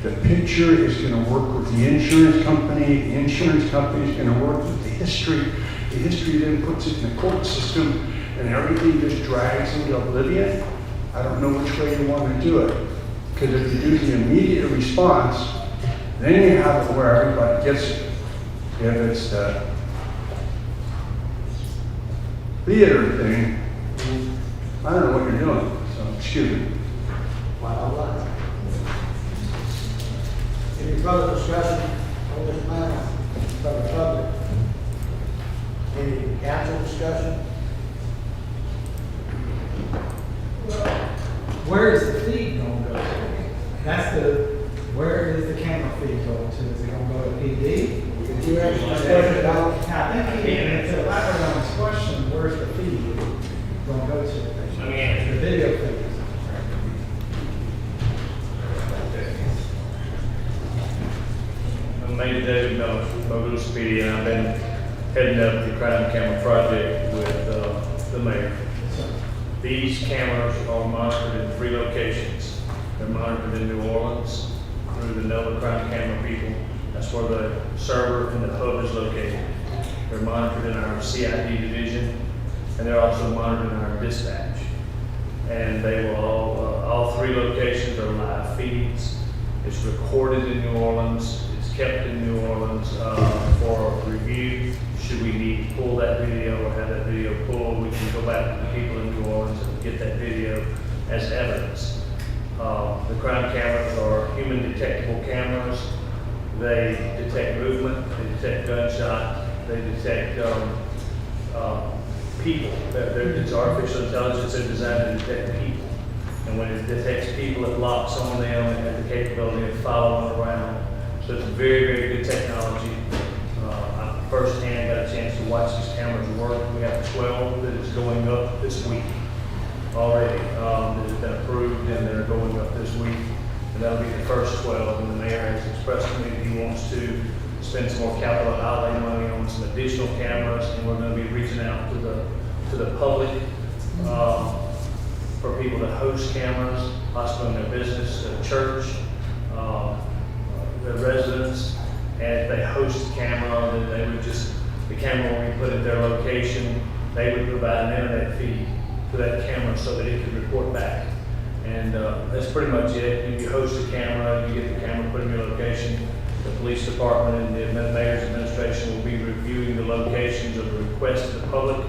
the picture is going to work with the insurance company is going to work with the history then puts it in the court system, and everything just drags into oblivion? I don't know which way you want to do it. Because if you do the immediate response, then you have it where everybody gets it. If it's the theater thing, I don't know what you're doing, so excuse me. Wow. Any further discussion on this matter from the public? Any council discussion? Where is the feed going to go to? Where is the camera feed going to? Is it going to go to PD? Did you answer this question, Donald? I think to elaborate on this question, where's the feed going to go to? Let me answer. The video feed. I'm Major David Miller from Bogalusa PD, and I've been heading up the crime camera project with the mayor. These cameras are monitored in 3 locations. They're monitored in New Orleans through the NOAA crime camera people. That's where the server and the hub is located. They're monitored in our CID division, and they're also monitored in our dispatch. And they will all 3 locations are live feeds. It's recorded in New Orleans. It's kept in New Orleans for review. Should we need to pull that video or have that video pulled, we can go back to the people in New Orleans and get that video as evidence. The crime cameras are human detectable cameras. They detect movement, they detect gunshot, they detect people. It's artificial intelligence that's designed to detect people. And when it detects people, it locks on them and has the capability of following around. So it's very, very good technology. I firsthand got a chance to watch these cameras work. We have 12 that is going up this week already that have been approved, and they're going up this week. And that'll be the first 12. And the mayor has expressed to me that he wants to spend some more capital outlay money on some additional cameras, and we're going to be reaching out to the public for people to host cameras, possibly in their business, their church, their residents. And if they host a camera, then they would the camera will be put at their location. They would provide an internet feed to that camera so that it could report back. And that's pretty much it. You host a camera, you get the camera put in your location. The police department and the mayor's administration will be reviewing the locations of the request to the public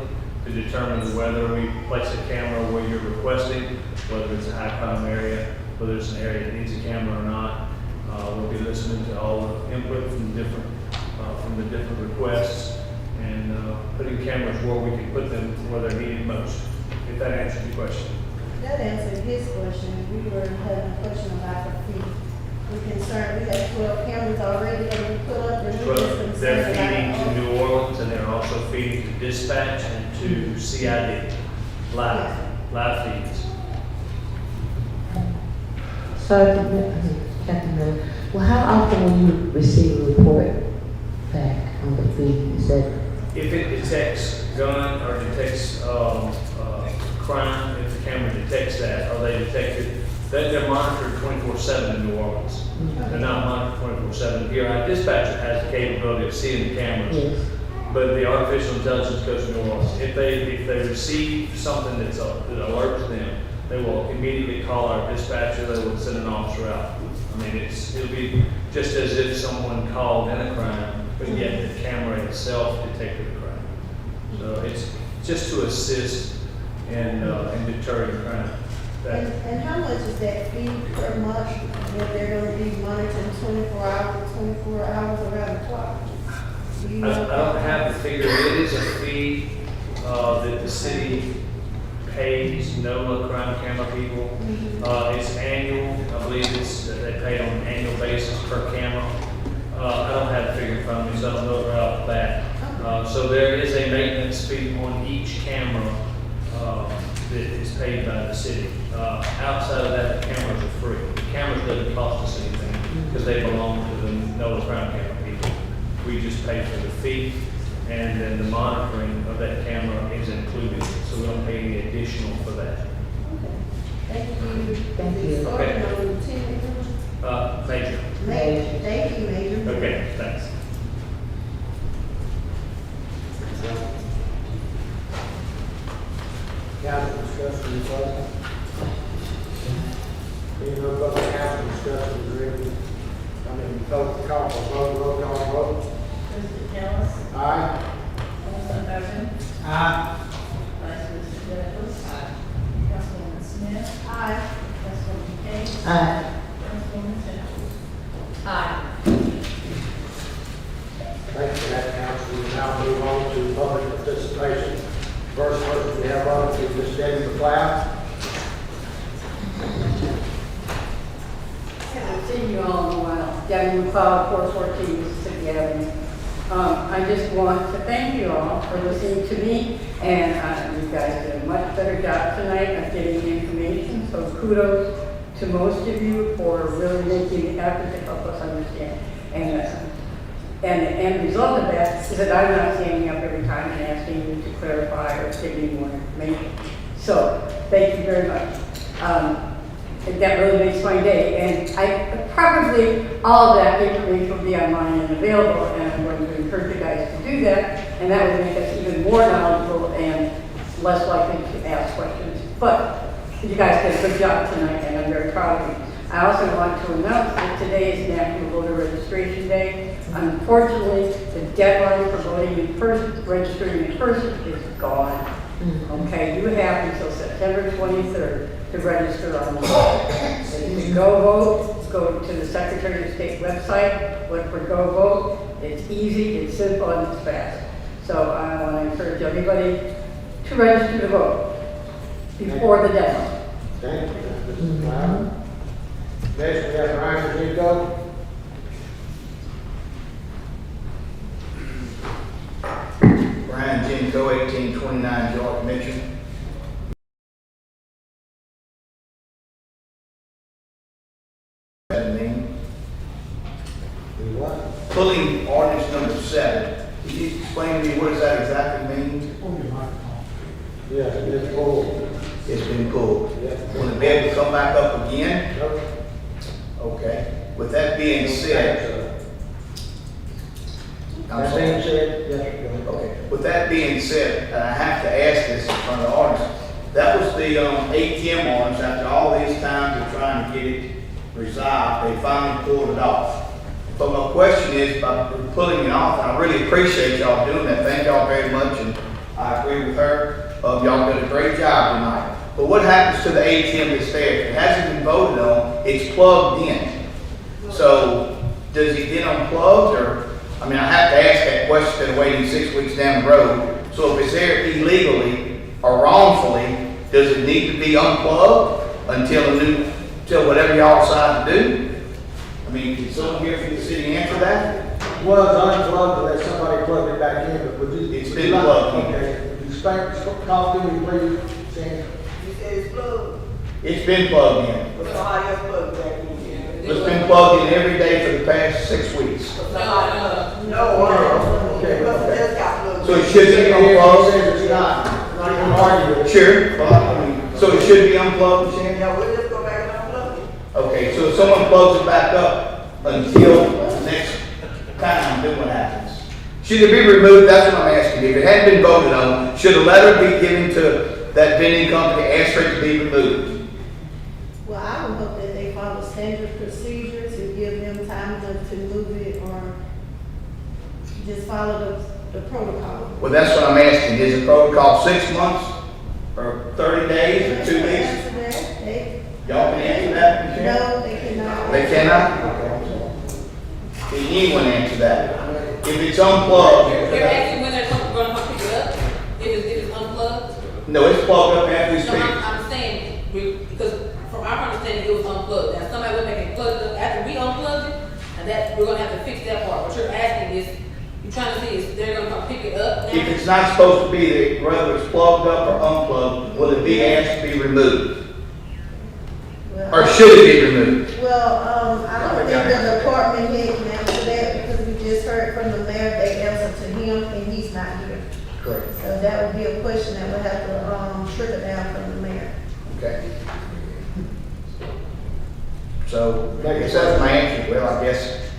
to determine whether we place a camera where you're requesting, whether it's a high crime area, whether it's an area that needs a camera or not. We'll be listening to all the input from the different requests and putting cameras where we can put them where they're needed most. If that answers your question. That answered his question. We were having a question about the fee. We're concerned, we have 12 cameras already that we put up. And we're just concerned They're feeding about to New Orleans, and they're also feeding to dispatch and to CID, live feeds. So, Captain Miller, well, how often will you receive a report back on the fee? Is that If it detects a gun or detects, crime, if the camera detects that, or they detect it, they're monitored 24/7 in New Orleans. They're not monitored 24/7 here. Our dispatcher has the capability of seeing the cameras. Yes. But the artificial intelligence goes to New Orleans. If they receive something that alerts them, they will immediately call our dispatcher, they will send an officer out. I mean, it'll be just as if someone called in a crime, but yet the camera itself detected the crime. So it's just to assist in deterring crime. And how much is that fee per month if they're gonna be monitoring 24 hours around the clock? Do you I know? don't have the figure. It is a fee that the city pays NOLA crime camera people. It's annual. I believe they pay on an annual basis per camera. I don't have the figure in front of me, so I don't know right off the bat. So there is a maintenance fee on each camera that is paid by the city. Outside of that, the cameras are free. The cameras doesn't cost us anything because they belong to the NOLA crime camera people. We just pay for the fee, and then the monitoring of that camera is included, so we don't pay any additional for that. Thank you. Thank you. Okay. Lieutenant. Major. Major, thank you, Major. Okay, thanks. Council discussion, any further? Any no further council discussion, vote, call for vote, roll call vote. Mr. Ellis? Aye. Councilman Urban? Aye. Vice President Nichols? Councilwoman Smith? Aye. Councilwoman Kane? Aye. Councilwoman Towns? Aye. Thank you for that, council. We will now move on to public participation. First person we have on is Ms. Debbie McLeod. Haven't seen you all in a while. Debbie McLeod, 414 Mississippi Avenue. I just want to thank you all for listening to me, and you guys did a much better job tonight of getting the information, so kudos to most of you for really making the effort to help us understand. And the end result of that is that I'm not standing up every time and asking you to clarify or give me more information. So, thank you very much. And that really makes my day. And I probably, all of that information will be online and available, and I'm going to encourage you guys to do that, and that will make us even more knowledgeable and less likely to ask questions. But you guys did a good job tonight, and I'm very proud of you. I also want to announce that today is National Voter Registration Day. Unfortunately, the deadline for voting in person, registering in person is gone. Okay, you have until September 23rd to register online. So you can go vote, go to the Secretary of State website, look for Go Vote. It's easy, it's simple, and it's fast. So I want to encourage everybody to register to vote before the deadline. Thank you, Mr. McLeod. Next, we have Ryan Zinko. Brian Jenko, 1829 George Mitchell. What? Pulling ordinance number 7. Could you explain to me what does that exactly mean? Yes, it's pulled. It's been pulled. Yes. Will it be able to come back up again? Nope. Okay. With that being said, That being said, yes, sir, go ahead. okay. With that being said, and I have to ask this in front of the audience, that was the ATM ordinance. After all these times of trying to get it resolved, they finally pulled it off. But my question is, by pulling it off, and I really appreciate y'all doing that. Thank y'all very much, and I agree with her. Y'all did a great job tonight. But what happens to the ATM that's there? If it hasn't been voted on, it's plugged in. So does it get unplugged, or, I mean, I have to ask that question instead of waiting 6 weeks down the road. So if it's there illegally or wrongfully, does it need to be unplugged until whatever y'all decide to do? I mean, can someone here from the city answer that? Was unplugged, let somebody plug it back in, but would you? It's been plugged in. Okay, would you call to me, please, Sandy? You said it's plugged. It's been plugged in. But somebody else plugged back in. It's been plugged in every day for the past 6 weeks. No, Okay. just got plugged So it should be unplugged? It's not even arguing. Sure. So it should be unplugged, Shannon? Yeah, we'll just go back and unplug it. Okay, so if someone plugs it back up until next time, then what happens? Should it be removed? That's what I'm asking. If it hadn't been voted on, should a letter be given to that vending company, ask for it to be removed? Well, I would hope that they follow standard procedures and give them time enough to move it or just follow the protocol. Well, that's what I'm asking. Is the protocol 6 months or 30 days or 2 weeks? Answer that. Y'all can answer that, Ms. Shannon? No, they cannot. They cannot? Can anyone answer that? If it's unplugged, You're asking when they're gonna come pick it up? If it's unplugged? no, it's plugged up after we No, speak. I'm saying, because from our understanding, it was unplugged. Now, somebody went back and plugged it up after we unplugged it, and that, we're gonna have to fix that part. What you're asking is, you're trying to see is they're gonna come pick it up now? If it's not supposed to be there, whether it's plugged up or unplugged, will it be asked to be removed? Or should it be removed? Well, I don't think the department head can answer that because we just heard from the mayor, they answered to him and he's not here. Correct. So that would be a question that would have to trickle down from the mayor. Okay. So, I guess that's my answer. Well, I guess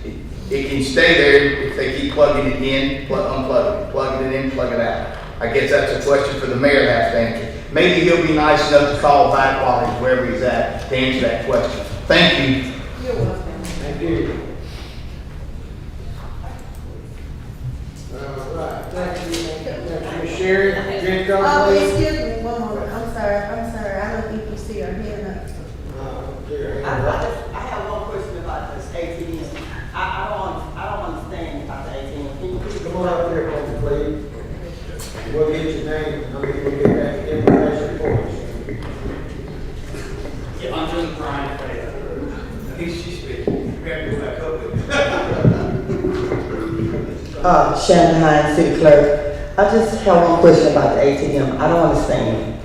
it can stay there if they keep plugging it in, unplugging it, plugging it in, plug it out. I guess that's a question for the mayor to have to answer. Maybe he'll be nice enough to call back while he's wherever he's at to answer that question. Thank you. You're welcome. Thank you. All right, thank you, Sherry. Drink Oh, up, please. excuse me, one moment. I'm sorry. I don't think you see her hand up. I have one question about this ATM. I don't understand about the ATM. Can you please? Come on up here, please. We'll get your name, we'll get that information for you. Yeah, I'm just Brian Freya. She's speaking. You got to go back up with Shannon Hines, City Clerk. I just have one question about the ATM. I don't understand.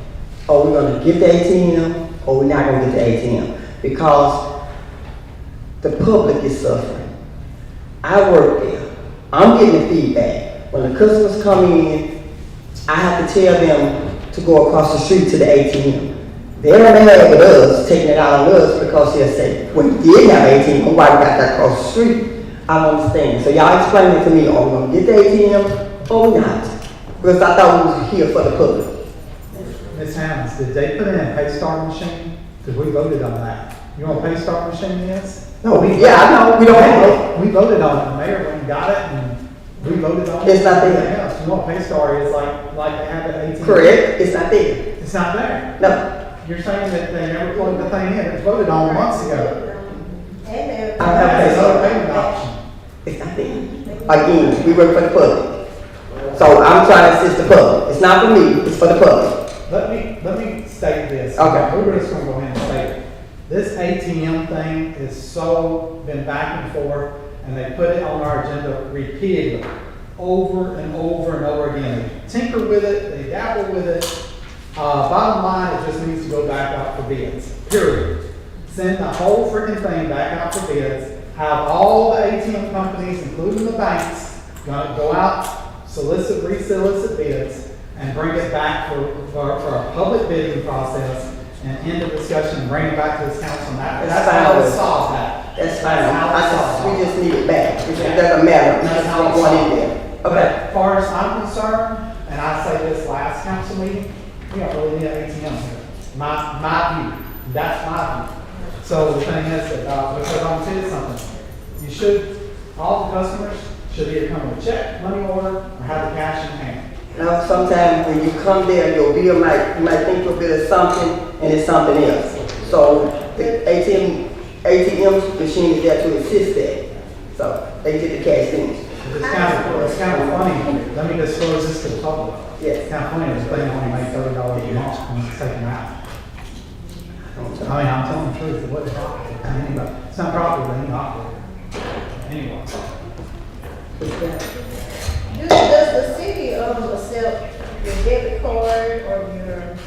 Are we gonna get the ATM or we're not gonna get the ATM? Because the public is suffering. I work there. I'm getting feedback. When the customers come in, I have to tell them to go across the street to the ATM. They don't have with us, taking it out on us because they'll say, well, you did have ATM, why we got that across the street? I don't understand. So y'all explain it to me, are we gonna get the ATM or we not? Because I thought we was here for the public. Ms. Hammonds, did they put in a pay start machine? Because we voted on that. You know what a pay start machine is? No, I know, we don't have it. We voted on it, the mayor went and got it, and we voted on it. It's not there. Everything else. You know what pay start is, like they have at AT&T? Correct, it's not there. It's not there. No. You're saying that they never plugged the thing in, it was voted on months ago. And they're. I have That's pay another start. payment option. It's not there. Again, we work for the public. So I'm trying to assist the public. It's not for me, it's for the public. Let me state this. Okay. We're just gonna go ahead and state it. This ATM thing is so been back and forth, and they put it on our agenda repeatedly, over and over and over again. They tinker with it, they dabble with it. Bottom line, it just needs to go back out for bids, period. Send the whole freaking thing back out for bids, have all the ATM companies, including the banks, gonna go out, solicit, re-solicit bids, and bring it back for a public bidding process, and end the discussion, and bring it back to this council. And that's how we solve that. That's fine. how we solve We it. just need it back. It doesn't matter. We just want one in there. But Okay. as far as I'm concerned, and I say this last council meeting, we don't really need an ATM here. My view, that's my view. So the thing is that, because I'm gonna tell you something, you should, all the customers should either come with a check, money order, or have the cash in hand. Now, sometimes when you come there, your bill you might think your bill is something, and it's something else. So the ATM machine is there to assist that. So they get the cash in. It's kind of funny, let me disclose this to the public. Yes. It's kind of funny, this thing only makes $30 a month when it's taken out. I mean, I'm telling the truth, it wasn't profitable to anybody. It's not profitable to any operator. Anyway. Does the city accept your debit card or your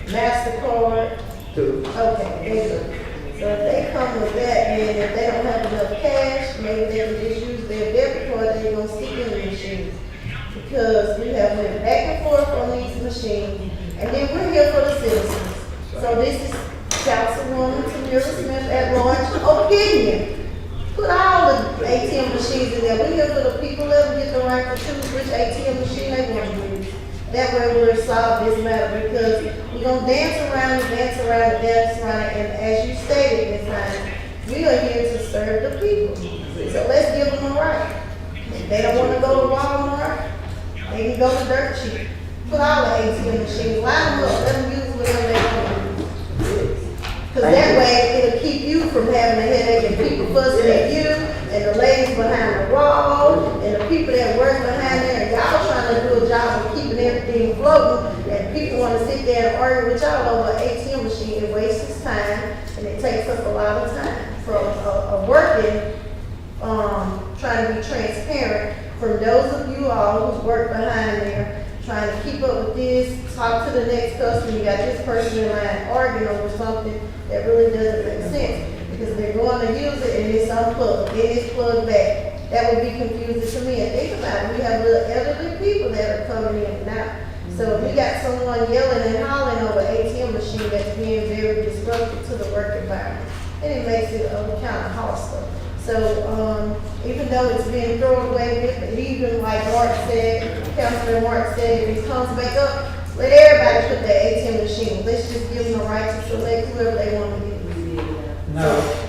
MasterCard? Okay, they do. So if they come with that, and if they don't have enough cash, maybe they can just use their debit card, they're gonna stick in the machine. because we have went back and forth on these machines, and then we're here for the citizens. So this is Councilwoman Tamira Smith at large opinion. Put all the ATM machines in there. We're here for the people, let them get the right to choose which ATM machine they want to use. That way we'll solve this matter, because we're gonna dance around and dance around and dance around it, and as you stated, Ms. Hines, we are here to serve the people. So let's give them a right. If they don't wanna go to Walmart, they can go to Dirt Cheap. Put all the ATM machines, line them up, let them use whatever they want to use. Cause that way, it'll keep you from having a headache and people fussing at you, and the ladies behind the wall, and the people that work behind there, and y'all trying to do a job of keeping everything floating, and people wanna sit there and argue with y'all over an ATM machine. It wastes time, and it takes us a lot of time from a working, trying to be transparent, from those of you all who work behind there, trying to keep up with this, talk to the next customer, you got this person in line arguing over something that really doesn't make sense, because they're going to use it and it's unplugged, then it's plugged back. That would be confusing to me. And think about it, we have little elderly people that are coming in and out. So if we got someone yelling and hollering over ATM machine that's being very disruptive to the work environment, and it makes it kind of hostile. So, even though it's been thrown away with, but even like Mark said, Councilman Mark said, if it comes back up, let everybody put their ATM machine. Let's just give them the right to select whoever they want to use.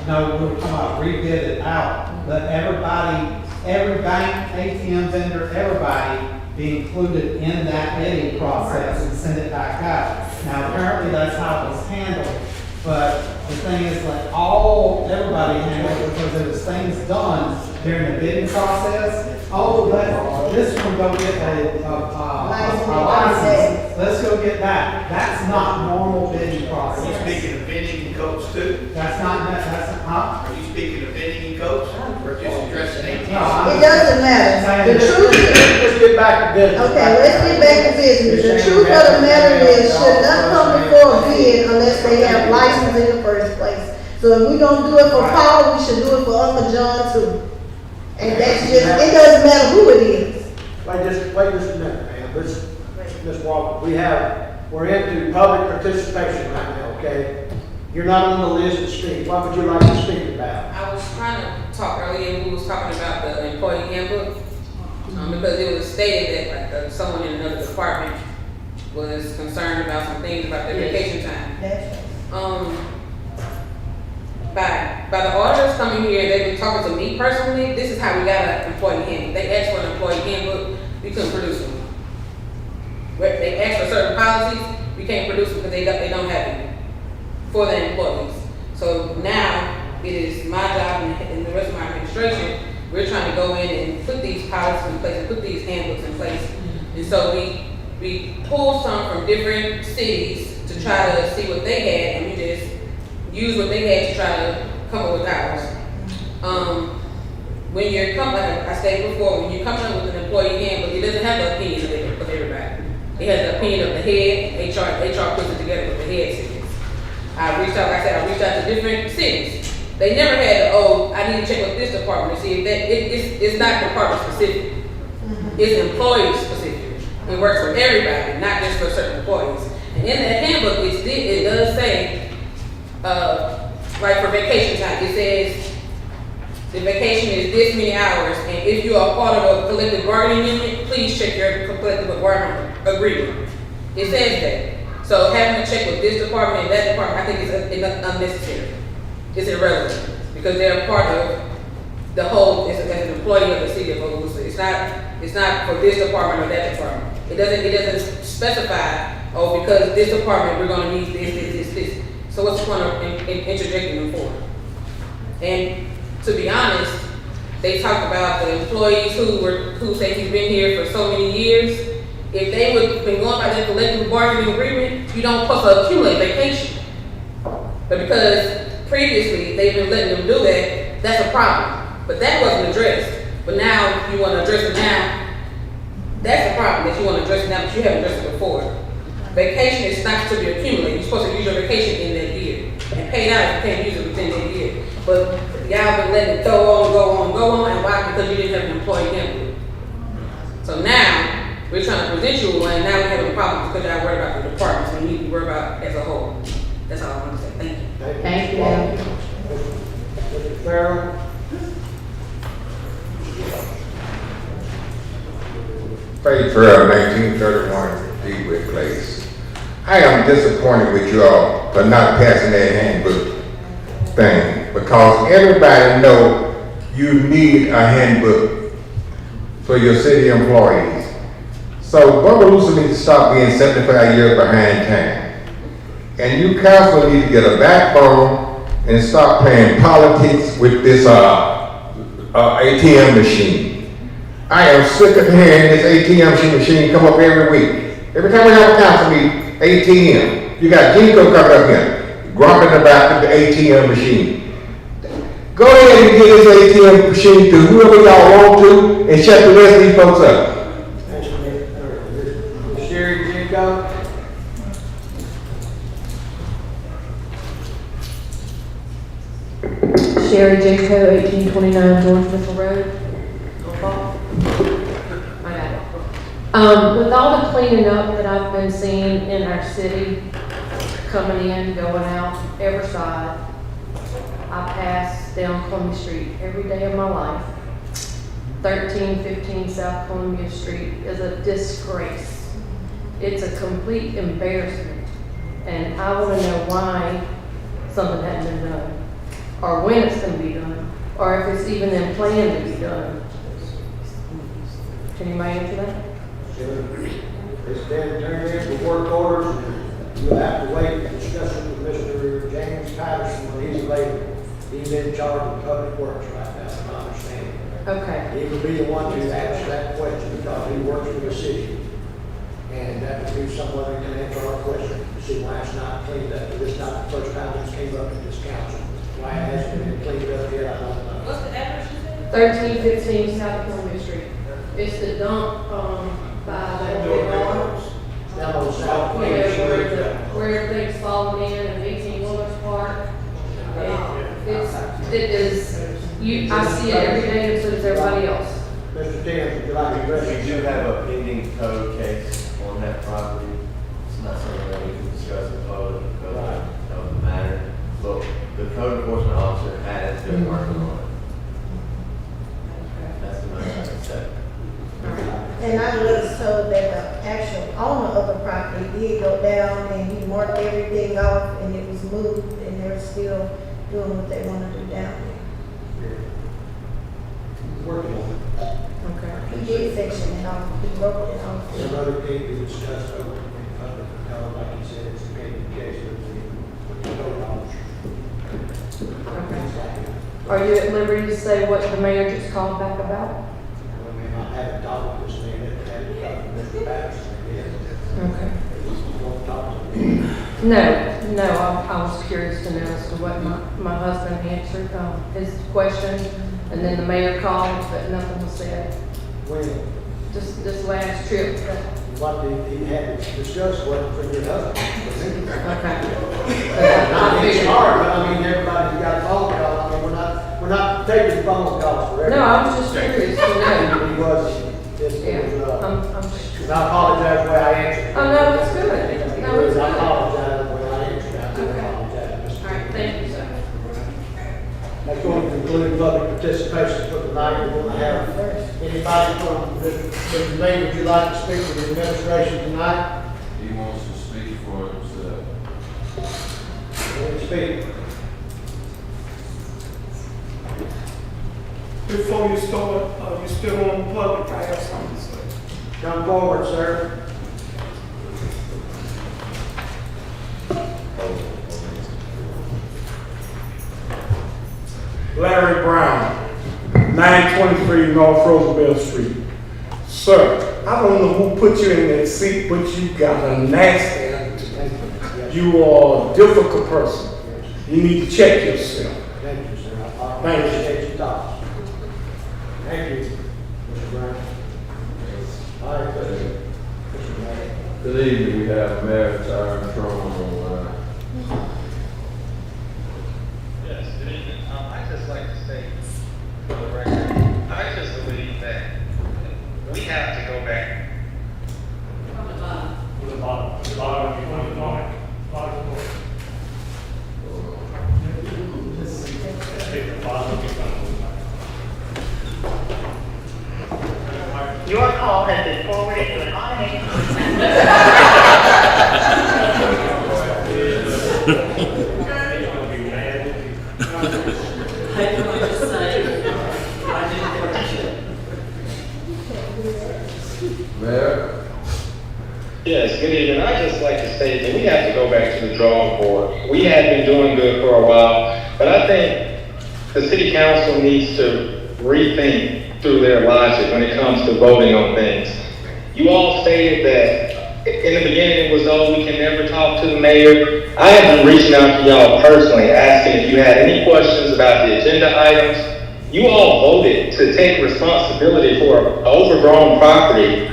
No, we're talking about rebid it out. Let everybody, every bank, ATM vendor, everybody be included in that bidding process and send it back out. Now, apparently that's how it was handled, but the thing is, let everybody handle it, because there was things done during the bidding process. Oh, this one go get a license. Let's go get that. That's not normal bidding process. Are you speaking of vending and coats too? That's not, huh? Are you speaking of vending and coats, or just addressing ATM? It doesn't matter. The truth is, Let's get back to business. okay, let's get back to business. The truth of the matter is, should not come before a bid unless they have license in the first place. So if we gonna do it for Paul, we should do it for Uncle John too. And that's just, it doesn't matter who it is. Wait just a minute, ma'am. Ms. Walker, we're into public participation right now, okay? You're not on the list to speak. What would you like to speak about? I was trying to talk earlier, we was talking about the employee handbook, because it was stated that like someone in another department was concerned about some things about their vacation time. By the auditors coming here, they've been talking to me personally, this is how we got an employee handbook. They asked for an employee handbook, we couldn't produce them. They asked for certain policies, we can't produce them because they don't have it for the employees. So now, it is my job and the rest of my administration, we're trying to go in and put these policies in place and put these handbooks in place. And so we pulled some from different cities to try to see what they had, and we just use what they had to try to come up with ours. When you're coming, like I stated before, when you're coming up with an employee handbook, it doesn't have the opinion of everybody. It has the opinion of the head, HR puts it together with the head cities. I reached out to different cities. They never had, I need to check with this department to see if that, it's not department specific. It's employee specific. It works for everybody, not just for certain employees. And in that handbook, it does say, like for vacation time, it says the vacation is this many hours, and if you are part of a collective bargaining unit, please check your collective bargaining agreement. It says that. So having to check with this department and that department, I think is unnecessary. It's irrelevant because they're part of the whole. As an employee of the city of Bogalusa, it's not for this department or that department. It doesn't specify. Oh, because this department we're going to need this. So what's the point of interjecting them for? And to be honest, they talked about the employees who say he's been here for so many years. If they would have been going by their collective bargaining agreement, you don't supposed to accumulate vacation. But because previously they've been letting them do that, that's a problem. But that wasn't addressed. But now you want to address it now. That's a problem that you want to address it now, but you haven't addressed it before. Vacation is not to be accumulated. You're supposed to use your vacation in that year and pay it out if you can't use it within that year. But y'all been letting it go on, and why? Because you didn't have an employee handbook. So now we're trying to present you one, now we're having problems because y'all worried about the departments, we need to worry about as a whole. That's all I want to say, thank you. Thank you. Mr. Farrell? Faith Farrell, 1931 Deepwood Place. I am disappointed with you all for not passing that handbook thing, because everybody know you need a handbook for your city employees. So Bogalusa needs to stop being 75 years behind time. And you council need to get a backbone and stop playing politics with this ATM machine. I am sick of hearing this ATM machine come up every week. Every time we have a council meeting, ATM. You got Jinko coming up here, grumping about the ATM machine. Go ahead and get this ATM machine to whoever y'all want to and shut the rest of these folks up. Sherry Jinko? Sherry Jaco, 1829 George Mitchell Road. With all the cleaning up that I've been seeing in our city, coming in, going out, every side, I pass down Columbia Street every day of my life. 1315 South Columbia Street is a disgrace. It's a complete embarrassment. And I want to know why something hasn't been done, or when it's going to be done, or if it's even in plan to be done. Can anybody answer that? It's been turned in for work orders, and you'll have to wait and discuss it with Mr. James Patterson when he's available. He's in charge of public works right now, if I understand. Okay. He would be the one to answer that question because he works for the city. And that would be someone that can answer our question, to see why it's not cleaned up. This is not the first time this came up in this council. Why it hasn't been cleaned up yet, I don't know. What's the address you said? 1315 South Columbia Street. It's the dump, by the bar. Down on South Yeah, Main Street. where everything's falling in and 18 Willis Park. And it is, I see it every day and so does everybody else. Mr. Tibbs, would you like to address We it? do have a pending code case on that property. It's not something that we can discuss in public because of the matter. But the code enforcement officer has been working on it. That's the most I can say. And I was told that the actual owner of the property did go down and he marked everything off and it was moved and they're still doing what they want to do down there. Working on it. Okay. He did section it off, he broke it off. Some other thing we discussed over in public, like you said, it's a pending case with the code officer. Are you at liberty to say what the mayor just called back about? I mean, I haven't talked with this man, I haven't talked with Mr. Patterson yet. Okay. Won't talk to me. No, I was curious to know as to what my husband answered, his question, and then the mayor called, but nothing was said. When, Just this last trip. what he had discussed wasn't for your husband. Okay. Not being hard, but I mean, everybody's got a phone call, I mean, we're not taking phone calls for everybody. No, I was just curious to know. He was, this Yeah, was, and I apologize the way I answered. Oh, no, it's good. No, it's I good. apologize the way I answered, I do Okay. apologize. All right, thank you, sir. That's going to conclude public participation for tonight. We're going to have anybody from Mr. Mayor, would you like to speak to the administration tonight? He wants to speak for himself. Will you speak? Before you start, you still on public, I have something to say. Come forward, sir. Larry Brown, 923 North Roosevelt Street. Sir, I don't know who put you in that seat, but you got a nasty attitude. You are a difficult person. You need to check yourself. Thank you, sir. I Thank you. appreciate your thoughts. Thank you, Mr. Brown. All right, Mr. Mayor. Good evening, we have Mayor Tyron Trump on the line. Yes, good evening. I'd just like to state for the record, I just believe that we have to go back like to state that we have to go back to the drawing board. We have been doing good for a while, but I think the city council needs to rethink through their logic when it comes to voting on things. You all stated that in the beginning it was, oh, we can never talk to the mayor. I have been reaching out to y'all personally, asking if you had any questions about the agenda items. You all voted to take responsibility for an overgrown property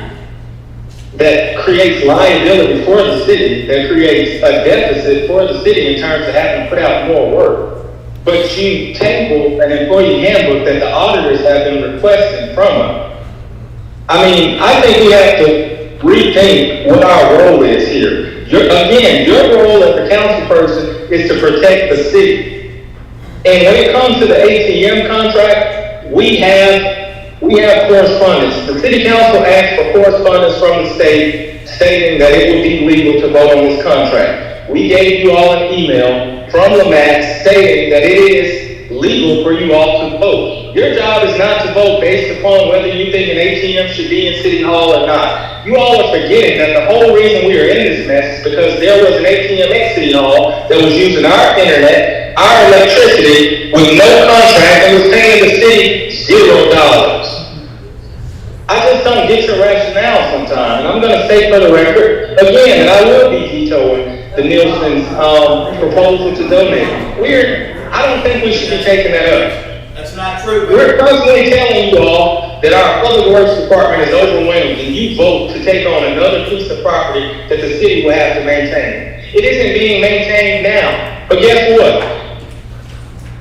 that creates liability for the city, that creates a deficit for the city in terms of having to put out more work. But you tabled an employee handbook that the auditors have been requesting from us. I mean, I think we have to rethink what our role is here. Your role as the council person is to protect the city. And when it comes to the ATM contract, we have correspondence. The city council asked for correspondence from the state stating that it would be legal to vote on this contract. We gave you all an email from LAMAX stating that it is legal for you all to vote. Your job is not to vote based upon whether you think an ATM should be in City Hall or not. You all are forgetting that the whole reason we are in this mess is because there was an ATM at City Hall that was using our internet, our electricity, with no contract and was paying the city $0. I just don't get your rationale sometimes. And I'm going to say for the record, again, that I will be vetoing the Nielsen's proposal to donate. I don't think we should be taking that up. That's not true. We're constantly telling you all that our public works department is overwhelmed and you vote to take on another piece of property that the city will have to maintain. It isn't being maintained now. But guess what?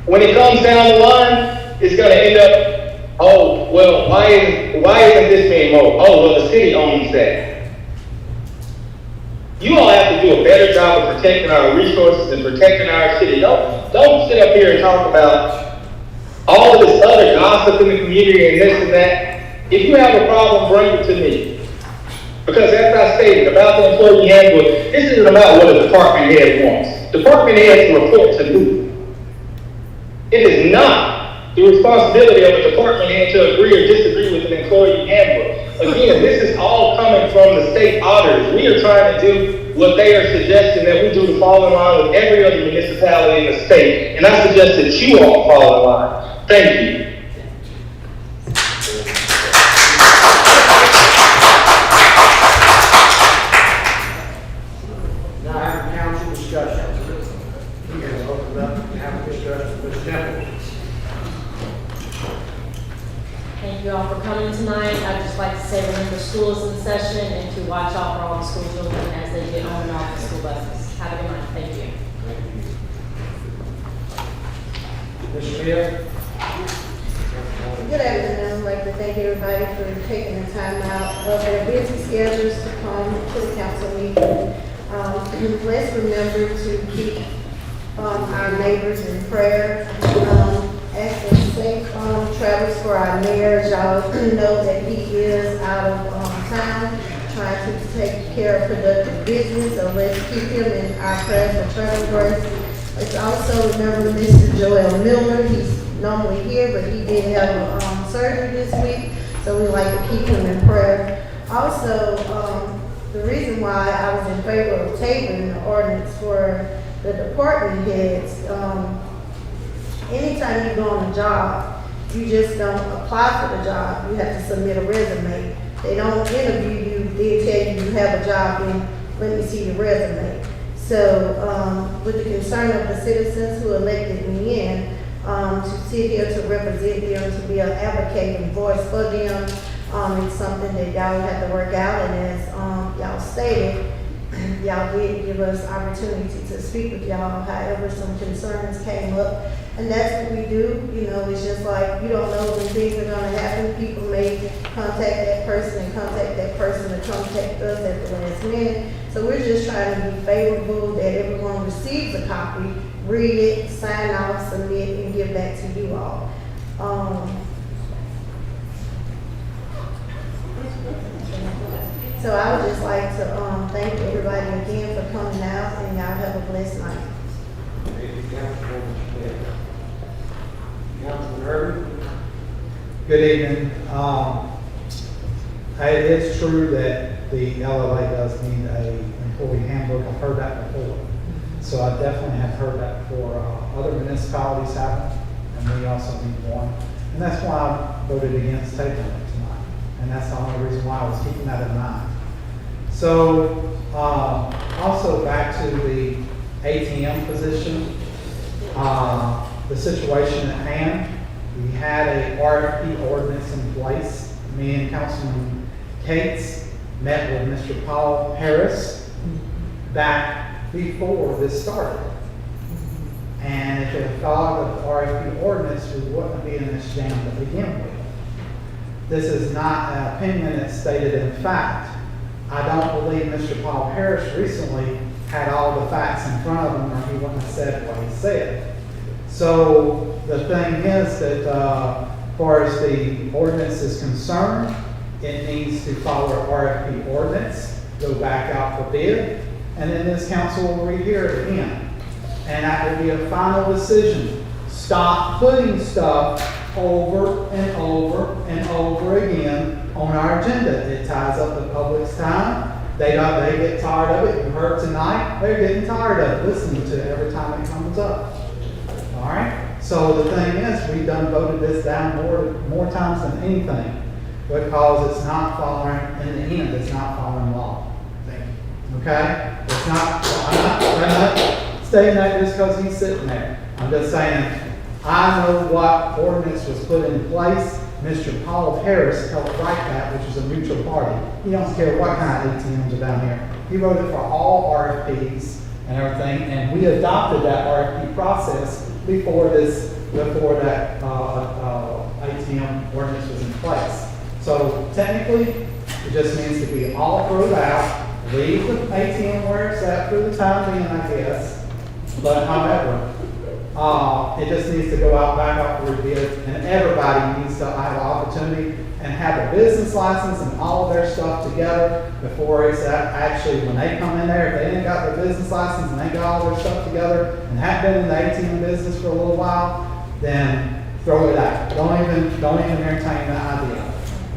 When it comes down the line, it's going to end up, oh, well, why isn't this being mowed? Oh, well, the city owns that. You all have to do a better job of protecting our resources and protecting our city. Don't sit up here and talk about all of this other gossip in the community and this and that. If you have a problem, bring it to me. Because as I stated about the employee handbook, this isn't about what a department head wants. Department heads report to me. It is not the responsibility of a department head to agree or disagree with an employee handbook. Again, this is all coming from the state auditors. We are trying to do what they are suggesting that we do to fall in line with every other municipality in the state. And I suggest that you all fall in line. Thank you. Now I have a council discussion. We can open up and have a discussion with Temple. Thank you all for coming tonight. I'd just like to say remember school is in session and to watch out for all the school children as they get on and off the school buses. Have a good night. Thank you. Ms. Smith? Good afternoon. I'd like to thank everybody for taking the time out of their busy schedules to come to the council meeting. Let's remember to keep our neighbors in prayer. Ask them safe travels for our mayor. As y'all know that he is out of town trying to take care of productive business, so let's keep him in our prayers for travel grace. Let's also remember Mr. Joel Miller. He's normally here, but he did have surgery this week, so we like to keep him in prayer. Also, the reason why I was in favor of tabling the ordinance for the department heads, anytime you go on a job, you just don't apply for the job. You have to submit a resume. They don't interview you, they tell you you have a job, and let me see your resume. So, with the concern of the citizens who elected me in, to sit here to represent them, to be an advocate and voice for them, it's something that y'all have to work out, and as y'all stated, y'all did give us opportunity to speak with y'all. However, some concerns came up, and that's what we do. You know, it's just like you don't know when things are going to happen. People may contact that person and contact that person to contact us at the last minute. So we're just trying to be favorable that everyone receives a copy, read it, sign off, submit, and give back to you all. So I would just like to thank everybody again for coming out, and y'all have a blessed night. Councilman Irvin? Good evening. It is true that the LLA does need a employee handbook, I've heard that before. So I definitely have heard that before. Other municipalities have, and we also need one. And that's why I voted against taking it tonight. And that's the only reason why I was keeping that in mind. So, also back to the ATM position, the situation at hand, we had a RFP ordinance in place. Me and Councilman Cates met with Mr. Paul Harris back before this started. And if it had followed the RFP ordinance, we wouldn't be in this jam to begin with. This is not an opinion, it's stated in fact. I don't believe Mr. Paul Harris recently had all the facts in front of him, or he wouldn't have said what he said. So the thing is that as far as the ordinance is concerned, it needs to follow RFP ordinance, go back out for bid, and then this council will rehear it again. And that will be a final decision. Stop putting stuff over and over and over again on our agenda. It ties up the public's time. They get tired of it. You heard tonight, they're getting tired of it, listening to it every time it comes up. All right? So the thing is, we've done voted this down more times than anything because it's not following, in the end, it's not following law. Okay? It's not, I'm not saying that just because he's sitting there. I'm just saying, I know what ordinance was put in place. Mr. Paul Harris helped write that, which is a neutral party. He don't care what kind of ATMs are down here. He wrote it for all RFPs and everything, and we adopted that RFP process before that ATM ordinance was in place. So technically, it just needs to be all thrown out, leave the ATM where it's at for the time being, I guess. But however, it just needs to go out, back out for bid, and everybody needs to have an opportunity and have a business license and all of their stuff together before it's actually, when they come in there, if they ain't got their business license and they got all their stuff together and have been in the ATM business for a little while, then throw it out. Don't even entertain that idea.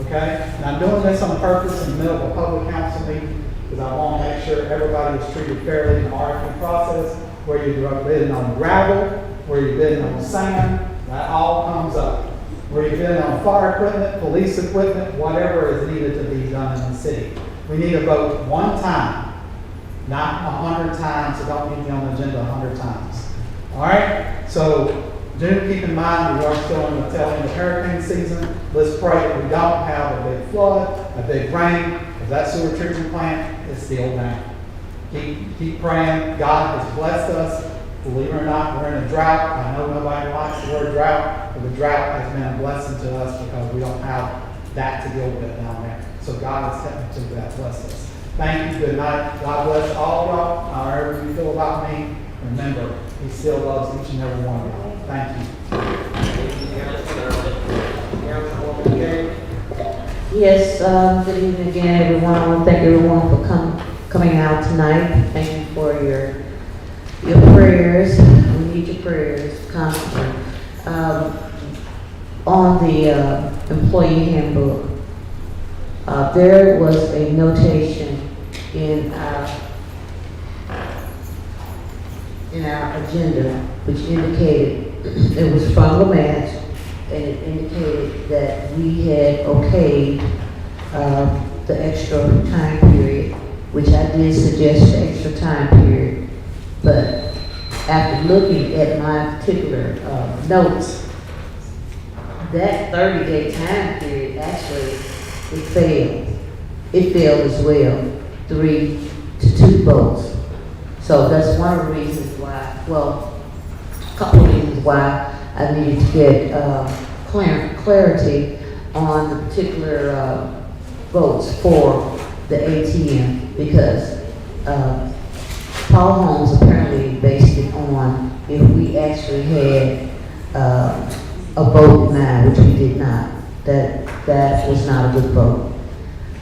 Okay? And I'm doing this on purpose in the middle of a public council meeting because I want to make sure everybody is treated fairly in the RFP process, where you're bidding on gravel, where you're bidding on sand, that all comes up. Where you're bidding on fire equipment, police equipment, whatever is needed to be done in the city. We need to vote one time, not 100 times, so don't need to be on the agenda 100 times. All right? So do keep in mind we are still in the tail end of hurricane season. Let's pray that we don't have a big flood, a big rain, because that sewer treatment plant is still down. Keep praying. God has blessed us. Believe it or not, we're in a drought. I know nobody likes the word drought, but the drought has been a blessing to us because we don't have that to deal with down there. So God has technically blessed us. Thank you. Good night. God bless all of y'all. However you feel about me, remember, He still loves each and every one of y'all. Thank you. Yes, good evening again, everyone. I want to thank everyone for coming out tonight. Thank you for your prayers. We need your prayers constantly. On the employee handbook, there was a notation in our agenda which indicated it was from the match, and it indicated that we had okayed the extra time period, which I did suggest the extra time period. But after looking at my particular notes, that 30-day time period actually, it failed. It failed as well, 3-2 votes. So that's one of the reasons why, well, a couple of reasons why I needed to get clarity on the particular votes for the ATM, because Paul Holmes apparently based it on if we actually had a vote now, which we did not. That was not a good vote.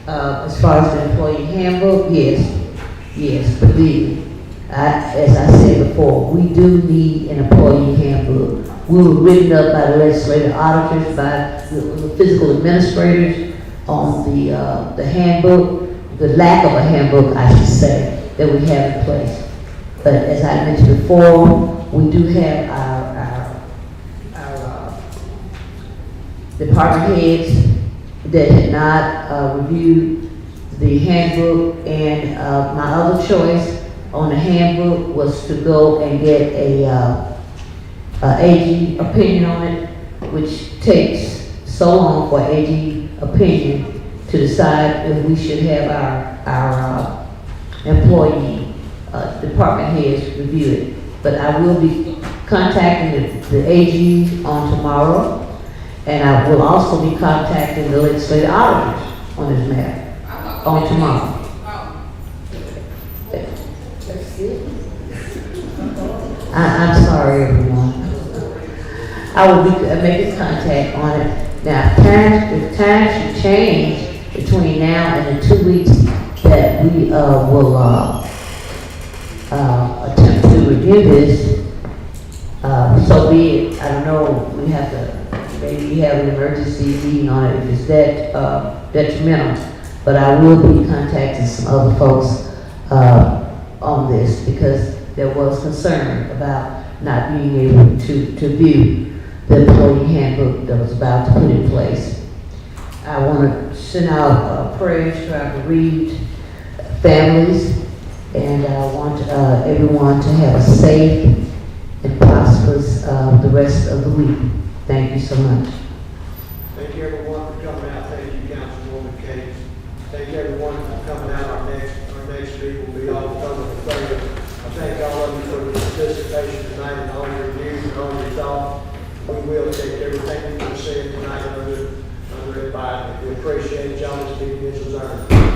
As far as the employee handbook, yes, believe me. As I said before, we do need an employee handbook. We were written up by the legislative auditors, by the physical administrators on the handbook, the lack of a handbook, I should say. that we have in place. But as I mentioned before, we do have our department heads that had not reviewed the handbook, and my other choice on the handbook was to go and get a AG opinion on it, which takes so long for AG opinion to decide if we should have our employee department heads review it. But I will be contacting the AG on tomorrow, and I will also be contacting the legislative auditors on this matter on tomorrow. I'm sorry, everyone. I will be making contact on it. Now, if times should change between now and the 2 weeks that we will attempt to review this, so be it. I don't know, we have to maybe have an emergency meeting on it if it's that detrimental. But I will be contacting some other folks on this, because there was concern about not being able to view the employee handbook that was about to put in place. I want to send out prayers to our bereaved families, and I want everyone to have a safe and prosperous the rest of the week. Thank you so much. Thank you everyone for coming out. Thank you, Councilwoman Kate. Thank you everyone for coming out. Our next meeting will be October the 3rd. I thank all of you for your participation tonight and all your views and all your thoughts. We will take everything you said tonight under advisement. We appreciate y'all. This meeting is adjourned.